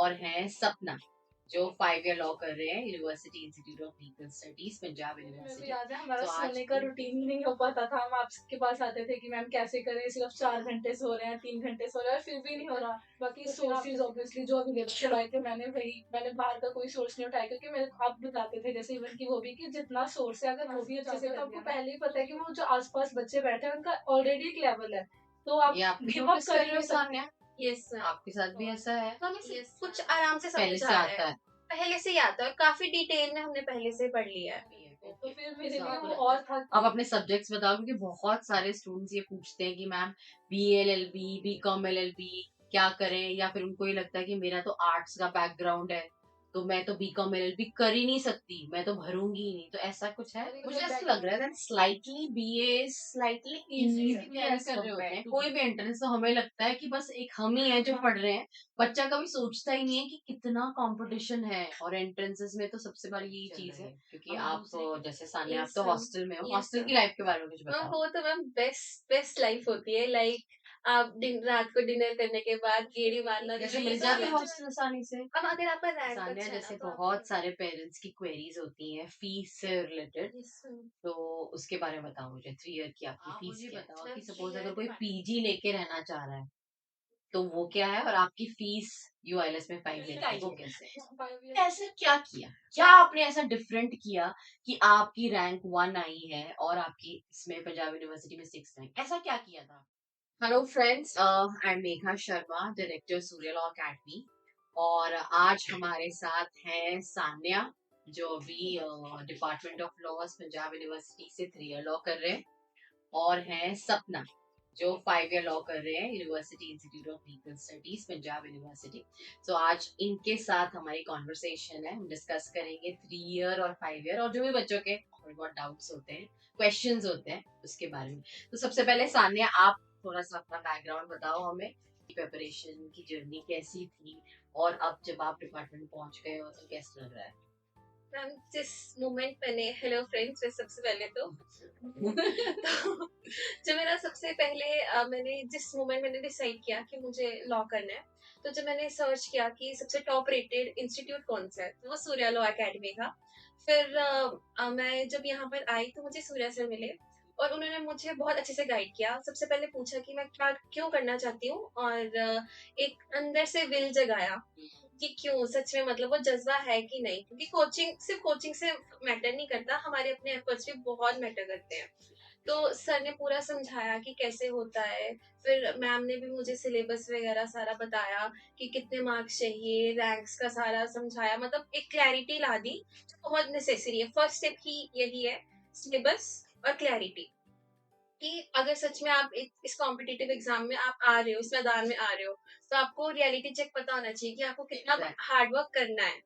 और हैं सपना जो 5 ईयर लॉ कर रहे हैं university institute of legal studies Punjab मेरे को यूनिवर्सिटी। याद है हमारा तो आज सोने का रूटीन ही नहीं हो पाता था। हम आपके पास आते थे कि मैम कैसे करें, सिर्फ 4 घंटे सो रहे हैं, 3 घंटे सो रहे हैं और फिर भी नहीं हो रहा। बाकी सोर्सेज ऑब्वियसली जो अवेलेबल करवाए थे मैंने बाहर का कोई सोर्स नहीं उठाया, क्योंकि मेरे आप बताते थे जैसे इवन की वो भी कि जितना सोर्स है अगर वो भी अच्छे से, तो आपको पहले ही पता है कि वो जो आसपास बच्चे बैठे हैं उनका ऑलरेडी एक लेवल है, तो आप ये आपके गिव अप नोटिस कर कर ही रहे हो नहीं सकते। Sanya, yes ma'am. आपके साथ भी ऐसा है? तो हमें कुछ आराम से पहले समझ से आ रहा आता है, है? पहले से ही आता है और काफी डिटेल में हमने पहले से पढ़ लिया है। तो फिर मेरे तो लिए आपको वो लगता और है था अब अपने सब्जेक्ट्स बताओ, क्योंकि बहुत सारे स्टूडेंट्स ये पूछते हैं कि ma'am BA LLB BCom LLB क्या करें, या फिर उनको ये लगता है कि मेरा तो आर्ट्स का बैकग्राउंड है तो मैं तो BCom LLB कर ही नहीं सकती, मैं तो भरूंगी ही नहीं, तो ऐसा कुछ है? मुझे ऐसा लग रहा है स्लाइटली BA स्लाइटली इजी कर रहे होते हैं। कोई भी एंट्रेंस तो हमें लगता है कि बस एक हम ही है जो पढ़ रहे हैं, बच्चा कभी सोचता ही नहीं है कि कितना कंपटीशन है। और एंट्रेंसेस में तो सबसे बड़ी यही चीज है, क्योंकि आप जैसे सामने आप तो हॉस्टल में हो, हॉस्टल की लाइफ के बारे में कुछ बताओ। वो तो मैम बेस्ट बेस्ट लाइफ होती है। लाइक आप रात को डिनर करने के बाद गेड़ी मारना, जैसे ये मिल सब जाती है है। हॉस्टल आसानी से। अब अगर आपका रैंक सान्या, अच्छा है ना जैसे तो बहुत सारे पेरेंट्स की क्वेरीज होती हैं फीस से रिलेटेड, तो उसके बारे में बताओ मुझे। 3 ईयर की आपकी आप फीस मुझे क्या है? बताओ कि कि सपोज 3 अगर ईयर कोई PG लेके रहना चाह रहा है तो वो क्या है, और आपकी फीस UILS में 5 लेते हैं वो कैसे है? ऐसा क्या किया, क्या आपने ऐसा डिफरेंट किया कि आपकी रैंक 1 आई है और आपकी इसमें पंजाब यूनिवर्सिटी में 6 रैंक, ऐसा क्या किया था? Hello friends, I am Megha Sharma, director Surya law academy, और आज हमारे साथ हैं सान्या जो अभी department of laws Punjab university से 3 ईयर लॉ कर रहे हैं, और हैं सपना जो 5 ईयर लॉ कर रहे हैं university institute of legal studies Punjab university. तो आज इनके साथ हमारी कॉन्वर्सेशन है, हम डिस्कस करेंगे 3 ईयर और 5 ईयर और जो भी बच्चों के थोड़े बहुत डाउट्स होते हैं, क्वेश्चंस होते हैं उसके बारे में। तो सबसे पहले सान्या, आप थोड़ा सा अपना बैकग्राउंड बताओ हमें, प्रिपरेशन की जर्नी कैसी थी, और अब जब आप डिपार्टमेंट पहुंच गए हो तो कैसा लग रहा है? मैम जिस मोमेंट मैंने, हेलो फ्रेंड्स, सबसे पहले तो तो जो मेरा सबसे पहले मैंने जिस मोमेंट मैंने डिसाइड किया कि मुझे लॉ करना है, तो जब मैंने सर्च किया कि सबसे टॉप रेटेड इंस्टीट्यूट कौन सा है, तो वो सूर्या लॉ एकेडमी था। फिर मैं जब यहाँ पर आई तो मुझे सूर्या सर मिले और उन्होंने मुझे बहुत अच्छे से गाइड किया। सबसे पहले पूछा कि मैं क्या क्यों करना चाहती हूँ, और एक अंदर से विल जगाया कि क्यों सच में, मतलब वो जज्बा है कि नहीं, क्योंकि कोचिंग सिर्फ कोचिंग से मैटर नहीं करता, हमारे अपने एफर्ट्स भी बहुत मैटर करते हैं। तो सर ने पूरा समझाया कि कैसे होता है। फिर मैम ने भी मुझे सिलेबस वगैरह सारा बताया कि कितने मार्क्स चाहिए, रैंक्स का सारा समझाया, मतलब एक क्लैरिटी ला दी जो बहुत नेसेसरी है। फर्स्ट स्टेप ही यही है, सिलेबस और क्लैरिटी, कि अगर सच में आप इस कॉम्पिटिटिव एग्जाम में आप आ रहे हो, इस मैदान में आ रहे हो, तो आपको रियलिटी चेक पता होना चाहिए कि आपको कितना हार्ड वर्क करना है,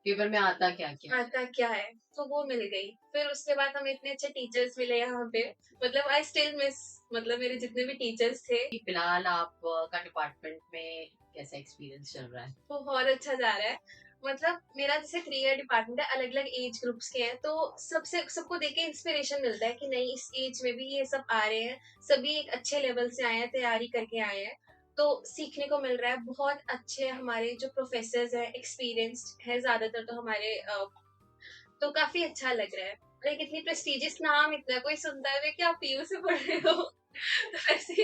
पेपर में आता क्या है। तो वो मिल गई। फिर उसके बाद हमें इतने अच्छे टीचर्स मिले यहाँ पे, मतलब आई स्टिल मिस, मतलब मेरे जितने भी टीचर्स थे। फिलहाल आप का डिपार्टमेंट में कैसा एक्सपीरियंस चल रहा है? वो बहुत अच्छा जा रहा है। मतलब मेरा जैसे 3 ईयर डिपार्टमेंट है, अलग अलग एज ग्रुप्स के हैं, तो सबको देख के इंस्पिरेशन मिलता है कि नहीं, इस एज में भी ये सब आ रहे हैं, सभी एक अच्छे लेवल से आए हैं, तैयारी करके आए हैं, तो सीखने को मिल रहा है। बहुत अच्छे हमारे जो प्रोफेसर हैं, एक्सपीरियंस्ड है ज्यादातर, तो हमारे तो काफी अच्छा लग रहा है। लाइक इतनी प्रेस्टिजियस नाम, इतना कोई सुनता है कि आप PU से पढ़ रहे हो तो ऐसे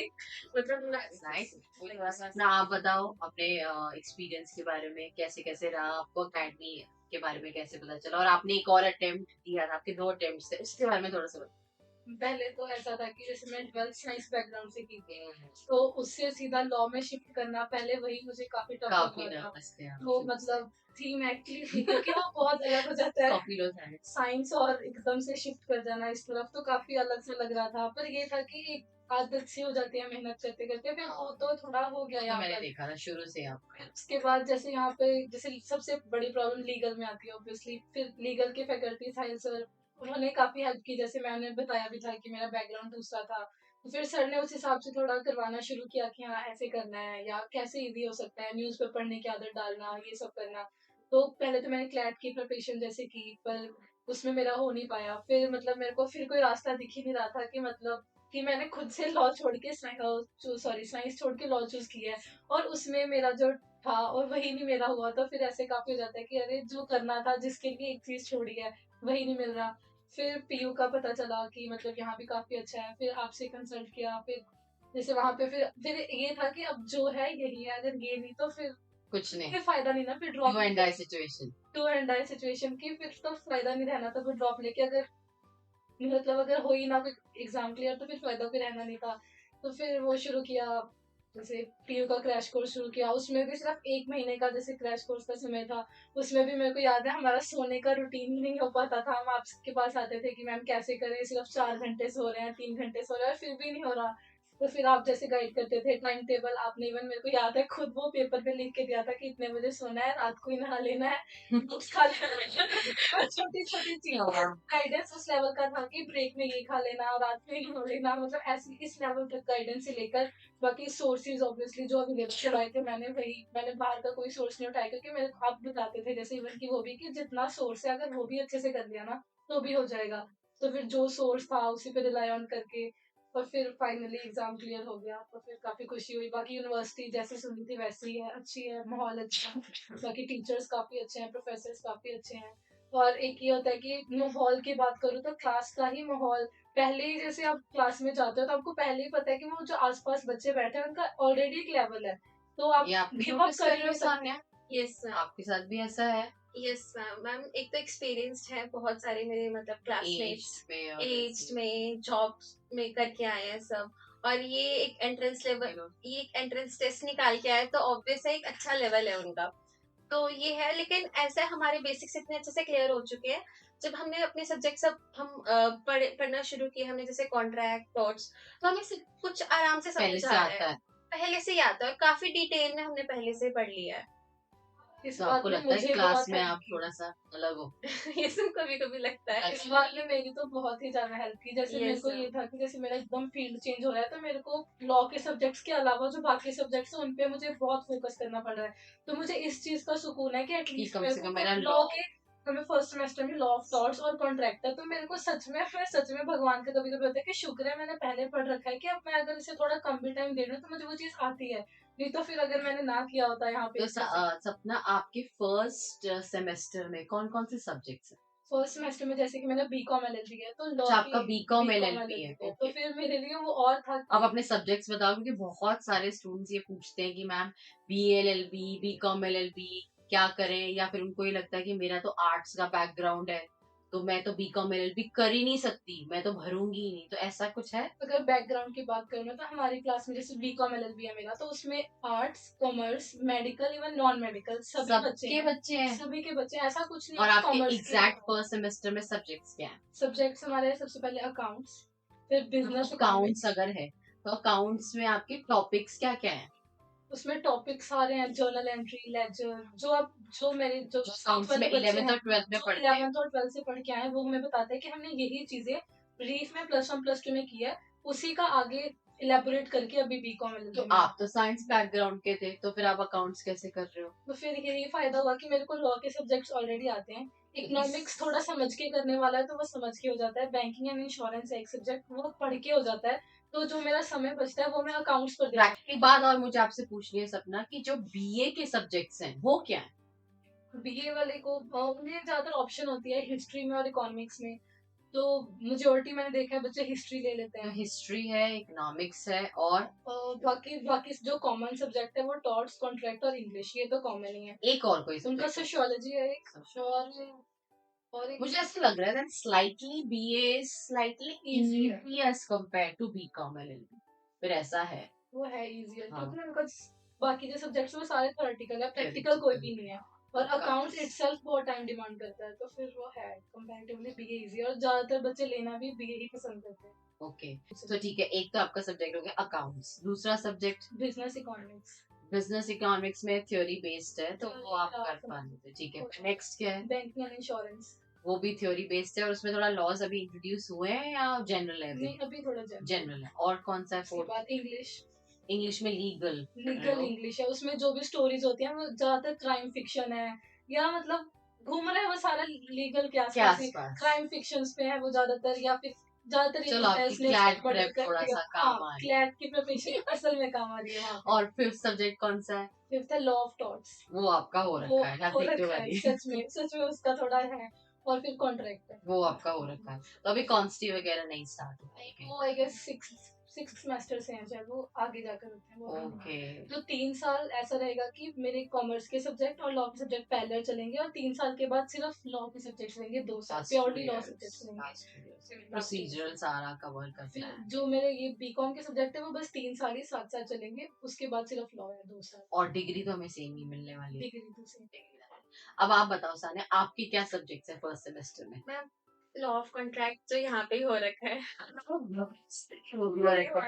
मतलब ना आप बताओ अपने एक्सपीरियंस के बारे में, कैसे कैसे रहा आपको अकेडमी के बारे में, कैसे पता चला, और आपने एक और अटेम्प्ट दिया था, आपके 2 अटेम्प्ट थे, उसके बारे में थोड़ा सा बताओ। पहले तो ऐसा था कि जैसे मैं 12th साइंस बैकग्राउंड से की थी, तो उससे सीधा लॉ में शिफ्ट करना, पहले वही मुझे काफी टफ काफी लगा था। नर्वस थे आप? तो मतलब थीम एक्चुअली थी, क्योंकि वो बहुत अलग हो जाता है, काफी लोग हैं। साइंस और एकदम से शिफ्ट कर जाना इस तरफ, तो काफी अलग से लग रहा था। पर ये था कि आदत सी हो जाती है मेहनत करते करते, फिर वो तो थोड़ा हो गया तो यहाँ मैंने पर। देखा था शुरू से आप। फिर उसके बाद जैसे यहाँ पे जैसे सबसे बड़ी प्रॉब्लम लीगल में आती है ऑब्वियसली, फिर लीगल के फैकल्टी साहिल सर, उन्होंने काफी हेल्प की। जैसे मैंने बताया भी था कि मेरा बैकग्राउंड दूसरा था, तो फिर सर ने उस हिसाब से थोड़ा करवाना शुरू किया कि हाँ ऐसे करना है या कैसे इजी हो सकता है, न्यूज़पेपर पढ़ने की आदत डालना, ये सब करना। तो पहले तो मैंने क्लैट की प्रिपरेशन जैसे की, पर उसमें मेरा हो नहीं पाया। फिर मतलब मेरे को फिर कोई रास्ता दिख ही नहीं रहा था कि मतलब कि मैंने खुद से लॉ छोड़ के साइंस छोड़ के लॉ चूज किया है, और उसमें मेरा जो था और वही नहीं मेरा हुआ, तो फिर ऐसे काफी हो जाता है कि अरे जो करना था, जिसके लिए एक चीज छोड़ी है वही नहीं मिल रहा। फिर पीयू का पता चला कि मतलब यहाँ भी काफी अच्छा है, फिर आपसे कंसल्ट किया, फिर जैसे वहां पे फिर ये था कि अब जो है यही है, अगर ये नहीं तो फिर कुछ नहीं, फिर फायदा नहीं ना, फिर drop do and die situation. Do and die situation की, फिर तो फायदा नहीं रहना था, फिर ड्रॉप लेके अगर मतलब अगर हो ही ना कोई एग्जाम क्लियर तो फिर फायदा भी रहना नहीं था। तो फिर वो शुरू किया, जैसे पीयू का क्रैश कोर्स शुरू किया, उसमें भी सिर्फ 1 महीने का जैसे क्रैश कोर्स का समय था। उसमें भी मेरे को याद है हमारा सोने का रूटीन ही नहीं हो पाता था, हम आपके पास आते थे कि मैम कैसे करें, सिर्फ 4 घंटे सो रहे हैं, 3 घंटे सो रहे हैं, और फिर भी नहीं हो रहा। तो फिर आप जैसे गाइड करते थे टाइम टेबल, आपने इवन मेरे को याद है खुद वो पेपर पे लिख के दिया था कि इतने बजे सोना है, रात को ही नहा लेना है, बुक्स खा लेना है, छोटी छोटी चीजें। गाइडेंस उस लेवल का था कि ब्रेक में ये खा लेना, रात में ये खा लेना, मतलब ऐसी इस लेवल तक गाइडेंस से लेकर बाकी सोर्सेज ऑब्वियसली जो अवेलेबल करवाए थे, मैंने बाहर का कोई सोर्स नहीं उठाया, क्योंकि मेरे को आप बताते थे जैसे इवन की वो भी कि जितना सोर्स है अगर वो भी अच्छे से कर लिया ना तो भी हो जाएगा। तो फिर जो सोर्स था उसी पे रिलाई ऑन करके, और फिर फाइनली एग्जाम क्लियर हो गया, तो फिर काफी खुशी हुई। बाकी यूनिवर्सिटी जैसे सुनी थी वैसी है, अच्छी है, माहौल अच्छा है, बाकी टीचर्स काफी अच्छे हैं, प्रोफेसर्स काफी अच्छे हैं। और एक ये होता है कि माहौल की बात करूँ तो क्लास का ही माहौल, पहले ही जैसे आप क्लास में जाते हो तो आपको पहले ही पता है कि वो जो आसपास बच्चे बैठे हैं उनका ऑलरेडी एक लेवल है, तो आप ये आपने गिव अप नोटिस कर कर ही रहे नहीं हो सकते। Sanya, yes ma'am. आपके साथ भी ऐसा है? Yes ma'am. मैम एक तो एक्सपीरियंस्ड है, बहुत सारे मेरे मतलब क्लासमेट्स एज में और एज ऐसे? में जॉब में करके आए हैं सब, और ये एक एंट्रेंस लेवल, हेलो। ये एक एंट्रेंस टेस्ट निकाल के आए, तो ऑब्वियस है एक अच्छा लेवल है उनका। तो ये है, लेकिन ऐसा हमारे बेसिक्स इतने अच्छे से क्लियर हो चुके हैं। जब हमने अपने सब्जेक्ट सब हम पढ़ना शुरू किए, हमने जैसे कॉन्ट्रैक्ट टॉट्स, तो हमें सब कुछ आराम से पहले समझ से आ रहा आता है, है, पहले से ही आता है, और काफी डिटेल में हमने पहले से पढ़ लिया है। इस तो बात आपको में लगता है मुझे क्लास बहुत में हेल्प आप की, थोड़ा सा अलग हो? ये सब कभी कभी लगता है। इस बात में मेरी तो बहुत ही ज्यादा हेल्प की। जैसे मेरे यस को ये था कि जैसे मेरा एकदम फील्ड चेंज हो रहा है, तो मेरे को लॉ के सब्जेक्ट्स के अलावा जो बाकी सब्जेक्ट्स हैं उन पे मुझे बहुत फोकस करना पड़ रहा है। तो मुझे इस चीज का सुकून है कि कि एटलीस्ट कम मेरे से को कम मेरा लॉ लॉ। के, हमें फर्स्ट सेमेस्टर में लॉ ऑफ टॉर्ट्स और कॉन्ट्रैक्ट है, तो मेरे को सच में भगवान का कभी कभी होता है कि शुक्र है मैंने पहले पढ़ रखा है, कि अब मैं अगर इसे थोड़ा कम भी टाइम दे रही हूँ तो मुझे वो चीज आती है। नहीं तो फिर अगर मैंने ना किया होता यहाँ पे तो सपना, आपके फर्स्ट सेमेस्टर में कौन कौन से सब्जेक्ट्स हैं? फर्स्ट सेमेस्टर में जैसे कि मैंने बीकॉम एलएलबी है, तो लॉ अच्छा, की आपका बीकॉम बीकॉम एलएलबी है, एलएलबी है, तो ओके। फिर मेरे लिए वो और था आप कि अपने सब्जेक्ट्स बताओ, क्योंकि बहुत सारे स्टूडेंट्स ये पूछते हैं कि मैम बीएलएलबी, बीकॉम एलएलबी क्या करें, या फिर उनको ये लगता है कि मेरा तो आर्ट्स का बैकग्राउंड है तो मैं तो बीकॉम एलएलबी कर ही नहीं सकती, मैं तो भरूंगी ही नहीं, तो ऐसा कुछ है? अगर बैकग्राउंड की बात करूँ तो हमारी क्लास में जैसे बीकॉम एलएलबी है मेरा, तो उसमें arts, commerce, medical, even non medical सभी बच्चे सबके हैं। बच्चे हैं? सभी के बच्चे हैं, ऐसा कुछ नहीं और है कि आपके कॉमर्स के एग्जैक्ट फर्स्ट सेमेस्टर में सब्जेक्ट्स क्या हैं? सब्जेक्ट्स हमारे सबसे पहले अकाउंट्स, फिर बिजनेस अकाउंट्स इकोनॉमिक्स। अगर है तो अकाउंट्स में आपके टॉपिक्स क्या क्या हैं? उसमें टॉपिक सारे हैं, जर्नल एंट्री, लेजर, जो अब जो मेरे जो जो साथ अकाउंट्स वाले में बच्चे 11th हैं और 12th में जो पढ़ते हैं। 11th और 12th से पढ़ के आए हैं, वो हमें बताते हैं कि हमने यही चीजें ब्रीफ में +1 +2 में किया है, उसी का आगे इलेबोरेट करके अभी बीकॉम तो एलएलबी में। आप तो साइंस बैकग्राउंड के थे, तो फिर आप अकाउंट्स कैसे कर रहे हो? तो फिर यही फायदा हुआ कि मेरे को लॉ के सब्जेक्ट्स ऑलरेडी आते हैं। इकोनॉमिक्स थोड़ा समझ के करने वाला है तो वो समझ के हो जाता है, बैंकिंग एंड इंश्योरेंस है एक सब्जेक्ट, वो पढ़ के हो जाता है। तो जो मेरा समय बचता है वो मैं अकाउंट्स पर देती प्रैक्टिकल बात और मुझे आपसे पूछनी है सपना, कि जो बीए के सब्जेक्ट्स हैं वो क्या है? हूँ। बीए वाले को उन्हें ज्यादातर ऑप्शन होती है हिस्ट्री में और इकोनॉमिक्स में, तो मेजोरिटी मैंने देखा है बच्चे हिस्ट्री ले लेते तो हैं। हिस्ट्री है, इकोनॉमिक्स है, और बाकी बाकी जो कॉमन सब्जेक्ट है वो टॉर्ट्स, कॉन्ट्रैक्ट और इंग्लिश, ये तो कॉमन ही है। एक और कोई उनका सब्जेक्ट? सोशियोलॉजी है एक, और एक मुझे ऐसा लग रहा है that slightly BA slightly Easy है। Easy as compare to BCom LLB, फिर ऐसा है? वो है इजियर, हाँ, क्योंकि उनका बाकी जो सब्जेक्ट्स वो सारे थ्योरेटिकल है, प्रैक्टिकल कोई भी नहीं है, और अकाउंट्स इटसेल्फ बहुत टाइम डिमांड करता है, तो फिर वो है कंपैरेटिवली बीए इजी, और ज्यादातर बच्चे लेना भी बीए ही पसंद करते हैं। ओके। तो ठीक है, एक तो आपका सब्जेक्ट हो गया अकाउंट्स, दूसरा subject business economics, business economics में थ्योरी बेस्ड है, तो वो आप कर Theory, पा लेते, ठीक है। नेक्स्ट क्या है? Banking and insurance. वो भी थ्योरी बेस्ड है, और उसमें थोड़ा लॉज अभी इंट्रोड्यूस हुए हैं या जनरल है? नहीं अभी थोड़ा जनरल। जनरल है। और कौन सा है उसके फोर्थ? बाद इंग्लिश, इंग्लिश में लीगल। लीगल इंग्लिश है, उसमें जो भी स्टोरीज होती हैं वो ज्यादातर क्राइम फिक्शन है, या मतलब घूम रहे हैं वो सारा लीगल के के आसपास ही, आसपास। क्राइम फिक्शंस पे है वो ज्यादातर, या फिर ज्यादातर ये चलो होता है आपकी इसलिए क्लैट बड़े प्रेप थोड़ा करती सा है। काम हाँ, आ रही है। क्लैट की प्रिपरेशन असल में काम आ रही है वहाँ पे। और फिफ्थ सब्जेक्ट कौन सा है? फिफ्थ है लॉ ऑफ थॉट्स। वो आपका हो वो रखा है, हो नथिंग टू रखा है, वरी। सच में उसका थोड़ा है। और फिर कॉन्ट्रैक्ट है, वो आपका हो रखा है, तो अभी कॉन्स्टी वगैरह नहीं स्टार्ट हुआ है? वो आई गेस सिक्स सेमेस्टर से हैं शायद, वो आगे जाकर होते हैं वो अभी नहीं। ओके। तो 3 साल ऐसा रहेगा कि मेरे कॉमर्स के सब्जेक्ट और लॉ के सब्जेक्ट पैरेलल चलेंगे, और 3 साल के बाद सिर्फ लॉ के सब्जेक्ट चलेंगे, 2 साल प्योरली लॉ सब्जेक्ट चलेंगे। प्रोसीजरल सारा कवर करना फिर है। जो मेरे ये बीकॉम के सब्जेक्ट है वो बस 3 साल ही साथ साथ चलेंगे, उसके बाद सिर्फ लॉ है 2 साल। और डिग्री तो हमें सेम ही मिलने वाली है। डिग्री तो सेम। अब आप बताओ सानिया, आपके क्या सब्जेक्ट्स हैं फर्स्ट सेमेस्टर में? मैम लॉ ऑफ कॉन्ट्रैक्ट तो यहाँ पे ही हो रखा है, हो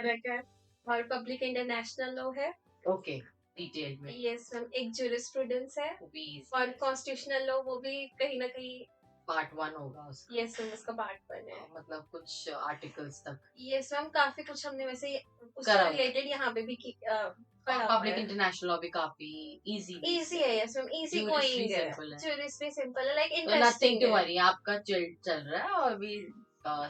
रखा है। और पब्लिक इंटरनेशनल लॉ है। ओके, डिटेल में। यस मैम, एक ज्यूरिस्प्रूडेंस है, प्लीज। और कॉन्स्टिट्यूशनल लॉ वो भी कहीं ना कहीं। पार्ट 1 होगा उसका। यस मैम, उसका पार्ट 1 है। मतलब कुछ आर्टिकल्स तक। यस मैम, काफी कुछ हमने वैसे उससे करा हुआ है। रिलेटेड यहाँ पे भी पढ़ा हुआ पब्लिक है। इंटरनेशनल लॉ भी काफी इजी इजी है। यस मैम, इजी Jurist भी गोइंग है, simple है। ज्यूरिस्ट भी सिंपल है, लाइक तो नथिंग इंटरेस्टिंग टू है। वरी, आपका चिल चल रहा है। और अभी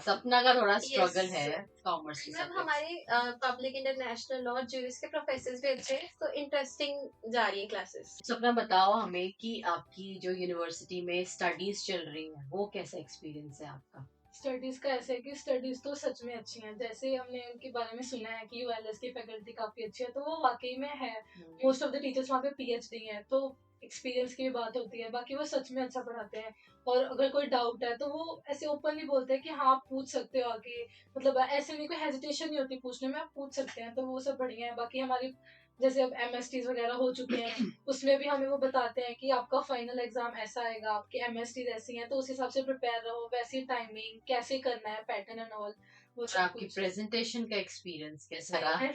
सपना का थोड़ा स्ट्रगल Yes. है कॉमर्स की मैम सब्जेक्ट। हमारे पब्लिक इंटरनेशनल लॉ ज्यूरिस्ट के प्रोफेसर्स भी अच्छे हैं, तो इंटरेस्टिंग जा रही है क्लासेस। सपना बताओ हमें कि आपकी जो यूनिवर्सिटी में स्टडीज चल रही है वो कैसा एक्सपीरियंस है आपका? स्टडीज का ऐसा है कि स्टडीज तो सच में अच्छी हैं, जैसे हमने उनके बारे में सुना है कि यूएलएस की फैकल्टी काफी अच्छी है, तो वो वाकई में है। मोस्ट ऑफ द टीचर्स वहाँ पे पीएचडी हैं, तो एक्सपीरियंस की भी बात होती है, बाकी वो सच में अच्छा पढ़ाते हैं। और अगर कोई डाउट है तो वो ऐसे ओपनली बोलते हैं कि हाँ आप पूछ सकते हो आगे, मतलब ऐसे नहीं, कोई हेजिटेशन नहीं होती पूछने में, आप पूछ सकते हैं, तो वो सब बढ़िया है। बाकी हमारी जैसे अब एमएसटीज वगैरह हो चुके हैं, उसमें भी हमें वो बताते हैं कि आपका फाइनल एग्जाम ऐसा आएगा, आपके एमएसटीज ऐसी हैं, तो उस हिसाब से प्रिपेयर रहो, वैसी टाइमिंग कैसे करना है, पैटर्न एंड ऑल वो और सब आपकी कुछ। प्रेजेंटेशन का एक्सपीरियंस कैसा रहा?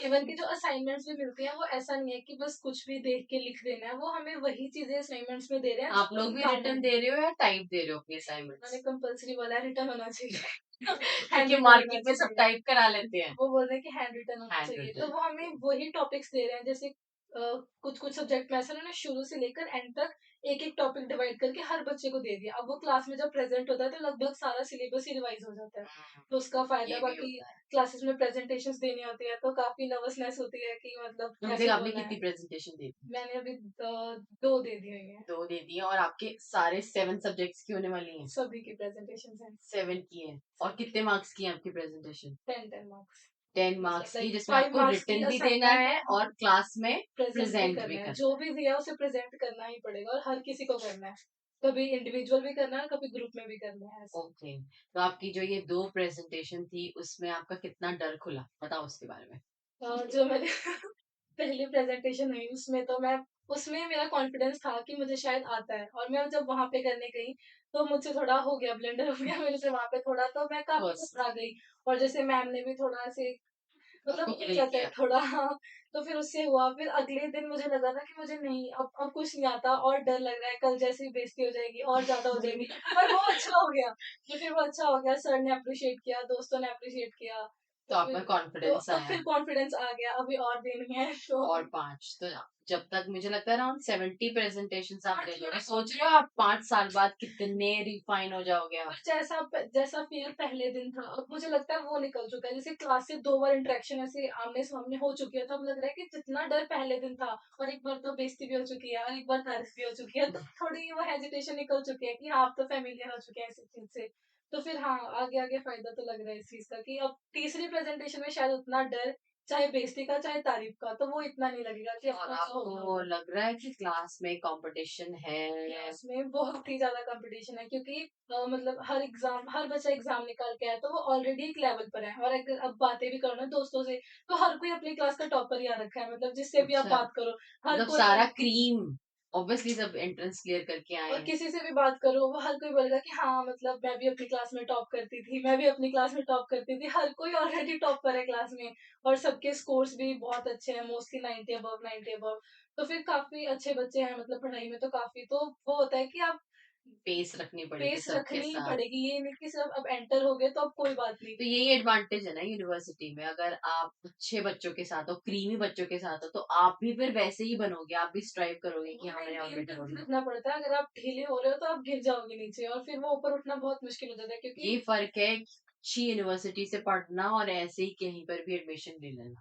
इवन की जो असाइनमेंट्स भी मिलती हैं वो ऐसा नहीं है कि बस कुछ भी देख के लिख देना है, वो हमें वही चीजें असाइनमेंट्स में दे रहे हैं आप लोग भी रिटर्न दे रहे हो या टाइप दे रहे हो अपनी असाइनमेंट्स? मैंने कंपलसरी बोला है, रिटर्न होना चाहिए। क्योंकि मार्केट में सब टाइप करा लेते हैं। वो बोल रहे हैं कि हैंड रिटन होना हैंड चाहिए, रिटन। तो वो हमें वही टॉपिक्स दे रहे हैं। जैसे कुछ कुछ सब्जेक्ट में ऐसा उन्होंने शुरू से लेकर एंड तक एक एक टॉपिक डिवाइड करके हर बच्चे को दे दिया। अब वो क्लास में जब प्रेजेंट होता है तो लगभग सारा सिलेबस ही रिवाइज हो जाता है, तो उसका फायदा। ये भी बाकी होता है। क्लासेस में प्रेजेंटेशंस देनी होती है तो काफी नर्वसनेस होती है कि मतलब अभी कैसे तक आपने बोलना कितनी है। प्रेजेंटेशन दी थी? मैंने अभी 2 दे दी हुई है, 2 दे दी हैं। और आपके सारे 7 सब्जेक्ट्स की होने वाली हैं? सभी की प्रेजेंटेशन है। 7 की हैं। और कितने मार्क्स की है आपकी प्रेजेंटेशन? 10 मार्क्स। 10 मार्क्स की, Like जिसमें 5 आपको marks की रिटर्न भी देना assignment है है, और क्लास में प्रेजेंट भी प्रेजेंट भी करना है, करना जो भी दिया उसे प्रेजेंट करना ही पड़ेगा, और हर किसी को करना है, कभी इंडिविजुअल भी करना है, कभी ग्रुप में भी करना है। ओके। तो आपकी जो ये 2 प्रेजेंटेशन थी उसमें आपका कितना डर खुला, बताओ उसके बारे में। जो मैंने पहली प्रेजेंटेशन हुई उसमें मेरा कॉन्फिडेंस था कि मुझे शायद आता है, और मैं जब वहां पे करने गई तो मुझसे थोड़ा हो गया, ब्लेंडर हो गया मेरे से वहां पे थोड़ा, तो मैं काफी बस। घबरा गई। और जैसे मैम ने भी थोड़ा ऐसे मतलब आपको हो ग्रिल जाता है किया? थोड़ा, हाँ। तो फिर उससे हुआ, फिर अगले दिन मुझे लगा था कि मुझे नहीं, अब कुछ नहीं आता, और डर लग रहा है कल जैसे ही बेइज्जती हो जाएगी और ज्यादा हो जाएगी, पर वो अच्छा हो गया। तो फिर वो अच्छा हो गया, सर ने अप्रिशिएट किया, दोस्तों ने अप्रिशिएट किया, तो तो आपका फिर कॉन्फिडेंस तो आया? फिर कॉन्फिडेंस आ गया, अभी और देनी है तो। और 5 तो जब तक मुझे लगता है अराउंड 70 प्रेजेंटेशन आप दे दोगे। सोच रहे हो आप 5 साल बाद कितने रिफाइन हो जाओगे आप? और जैसा फियर पहले दिन था, अब मुझे लगता है वो निकल चुका है। जैसे क्लास से 2 बार इंटरेक्शन ऐसे आमने सामने हो चुकी है, तो अब लग रहा है कि जितना डर पहले दिन था, और एक बार तो बेइज्जती भी हो चुकी है और एक बार तारीफ भी हो चुकी है, तो थोड़ी वो हेजिटेशन निकल चुकी है कि हाँ आप तो फेमिलियर हो चुके हैं इस चीज से। तो फिर हाँ, आगे आगे फायदा तो लग रहा है इस चीज का कि अब तीसरी प्रेजेंटेशन में शायद उतना डर, चाहे बेइज्जती का चाहे तारीफ का, तो वो इतना नहीं लगेगा कि अब और तो होगा। आपको लग रहा है कि क्लास में कंपटीशन है? क्लास में बहुत ही ज्यादा कंपटीशन है, क्योंकि मतलब हर बच्चा एग्जाम निकाल के आया तो वो ऑलरेडी एक लेवल पर है, और अगर अब बातें भी करो ना दोस्तों से, तो हर कोई अपनी क्लास का टॉपर ही आ रखा है, मतलब जिससे भी आप अच्छा, बात करो, हर मतलब कोई। सारा क्रीम ऑब्वियसली सब एंट्रेंस क्लियर करके आए और हैं। किसी से भी बात करो, वो हर कोई बोलेगा कि हाँ मतलब मैं भी अपनी क्लास में टॉप करती थी, मैं भी अपनी क्लास में टॉप करती थी, हर कोई ऑलरेडी टॉपर है क्लास में। और सबके स्कोर्स भी बहुत अच्छे हैं, मोस्टली 90 अबव 90 अबव, तो फिर काफी अच्छे बच्चे हैं, मतलब पढ़ाई में तो काफी, तो वो होता है कि आप पेस रखनी पड़ेगी पेस सबके रखनी ही साथ। पड़ेगी, ये नहीं कि सिर्फ अब एंटर हो गए तो अब कोई बात नहीं। तो यही एडवांटेज है ना यूनिवर्सिटी में, अगर आप अच्छे बच्चों के साथ हो, क्रीमी बच्चों के साथ हो, तो आप भी फिर वैसे ही बनोगे, आप भी स्ट्राइव करोगे कि हाँ मैंने और बेटर होना। रखना पड़ता है, अगर आप ढीले हो रहे हो तो आप गिर जाओगे नीचे, और फिर वो ऊपर उठना बहुत मुश्किल हो जाता है, क्योंकि ये फर्क है अच्छी यूनिवर्सिटी से पढ़ना और ऐसे ही कहीं पर भी एडमिशन ले लेना।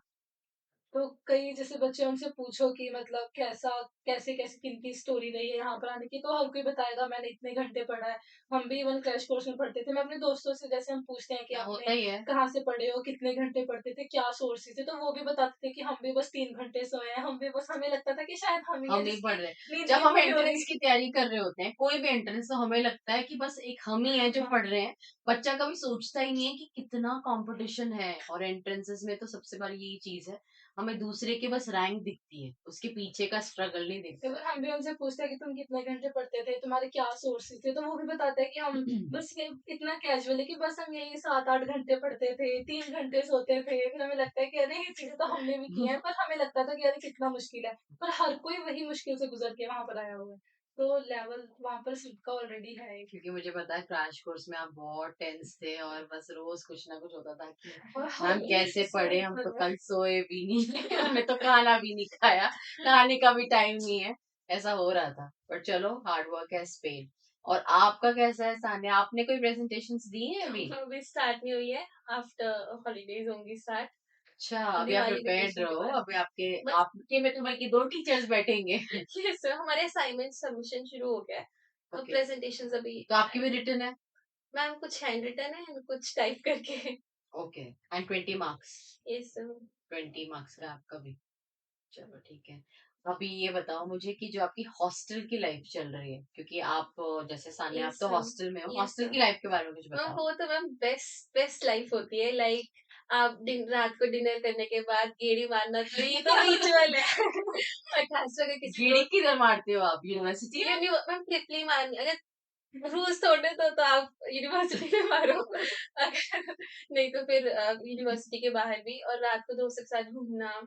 तो कई जैसे बच्चे उनसे पूछो कि मतलब कैसा कैसे कैसे किनकी स्टोरी रही है यहाँ पर आने की, तो हर कोई बताएगा मैंने इतने घंटे पढ़ा है। हम भी इवन क्रैश कोर्स में पढ़ते थे। मैं अपने दोस्तों से जैसे हम पूछते हैं कि हाँ, आपने होता ही है। कहाँ से पढ़े हो, कितने घंटे पढ़ते थे, क्या सोर्सेज थे, तो वो भी बताते थे कि हम भी बस 3 घंटे सोए हैं। हम भी बस, हमें लगता था कि शायद हम ही हम हैं नहीं जिसकी पढ़ रहे। नींद जब नहीं हम पूरी हो एंट्रेंस रही। की तैयारी कर रहे होते हैं, कोई भी एंट्रेंस, तो हमें लगता है कि बस एक हम ही हैं जो पढ़ रहे हैं। बच्चा कभी सोचता ही नहीं है कि कितना कंपटीशन है। और एंट्रेंसेस में तो सबसे बड़ी यही चीज है, हमें दूसरे के बस रैंक दिखती है, उसके पीछे का स्ट्रगल नहीं तो दिखता। फिर हम भी उनसे पूछते हैं कि तुम कितने घंटे पढ़ते थे, तुम्हारे क्या सोर्सेज थे, तो वो भी बताते हैं कि हम बस ये इतना कैजुअल है कि बस हम यही 7-8 घंटे पढ़ते थे, 3 घंटे सोते थे। फिर हमें लगता है कि अरे ये चीजें तो हमने भी की हैं, पर हमें लगता था कि अरे कितना मुश्किल है। पर हर कोई वही मुश्किल से गुजर के वहां पर आया हुआ है, तो लेवल वहां पर सबका ऑलरेडी है। क्योंकि मुझे पता है क्रैश कोर्स में आप बहुत टेंस थे और बस रोज कुछ ना कुछ होता था कि और मैम हम कैसे पढ़े, हम तो सोए कल सोए भी नहीं हमने तो खाना भी नहीं खाया, नहाने का भी टाइम नहीं है। ऐसा हो रहा था, पर चलो, हार्ड वर्क हैज पेड। और आपका कैसा है सान्या, आपने कोई प्रेजेंटेशंस दी है अभी? अभी स्टार्ट नहीं हुई है, आफ्टर हॉलीडेज होंगी स्टार्ट, अच्छा, अभी आप दिवाली प्रिपेयर्ड वेकेशन के रहो, बाद। अभी आपके बस आपके में तो बल्कि 2 टीचर्स बैठेंगे। ये सर हमारे असाइनमेंट सबमिशन शुरू हो गया है, तो ओके, प्रेजेंटेशंस अभी तो आपकी भी रिटर्न है? मैम कुछ हैंड रिटन है and कुछ टाइप करके। Okay, and 20 marks? Yes 20 marks का आपका भी। चलो ठीक है। अभी ये बताओ मुझे कि जो आपकी हॉस्टल की लाइफ चल रही है, क्योंकि आप जैसे सामने आप यस तो हॉस्टल में हो, यस हॉस्टल की लाइफ के बारे में कुछ मैम, बताओ। वो तो मैम बेस्ट बेस्ट लाइफ होती है। लाइक आप दिन रात को डिनर करने के बाद गेड़ी मारना, तो ये तो रिचुअल है। और खास अगर किसी गेड़ी दोस्त किधर मारते हो आप, यूनिवर्सिटी में? मैम ट्रिपली मारनी, अगर रूल्स तोड़ने तो आप यूनिवर्सिटी में मारो। अगर नहीं तो फिर यूनिवर्सिटी के बाहर भी, और रात को दोस्तों के साथ घूमना।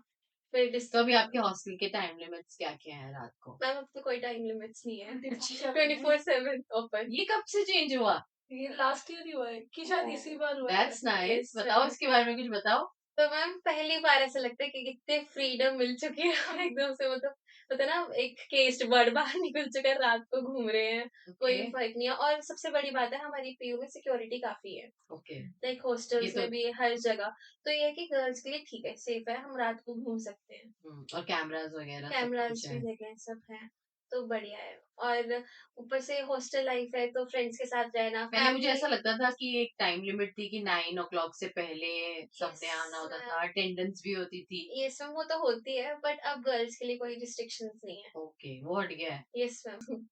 फिर तो अभी आपके हॉस्टल के टाइम लिमिट्स क्या क्या है रात को? मैम अब तो कोई टाइम लिमिट्स नहीं है, 24/7 24/7 ओपन। ये कब से चेंज हुआ? ये लास्ट ईयर ही हुआ है कि शायद इसी बार हुआ है। दैट्स नाइस, यस बताओ इसके बारे में कुछ बताओ। तो मैम पहली बार ऐसा लगता है कि कितने फ्रीडम मिल चुकी है। हम एकदम से मतलब होता है ना, एक केस्ड बर्ड बाहर निकल चुका है, रात को घूम रहे हैं, ओके। कोई फर्क नहीं है। और सबसे बड़ी बात है, हमारी पीयू में सिक्योरिटी काफी है, ओके, लाइक ये हॉस्टल्स तो में भी हर जगह। तो ये है कि गर्ल्स के लिए ठीक है, सेफ है, हम रात को घूम सकते हैं। और कैमरास वगैरह सब कैमरास कुछ भी है। लगे, सब है, तो बढ़िया है। और ऊपर से हॉस्टल लाइफ है, तो फ्रेंड्स के साथ रहना, पहले मुझे फैमिली। ऐसा लगता था कि एक टाइम लिमिट थी कि 9 o'clock से पहले यस सबने आना होता था, अटेंडेंस भी होती थी। यस मैम, वो तो होती है, बट अब गर्ल्स के लिए कोई रिस्ट्रिक्शंस नहीं है। ओके, वो हट गया है। Yes ma'am.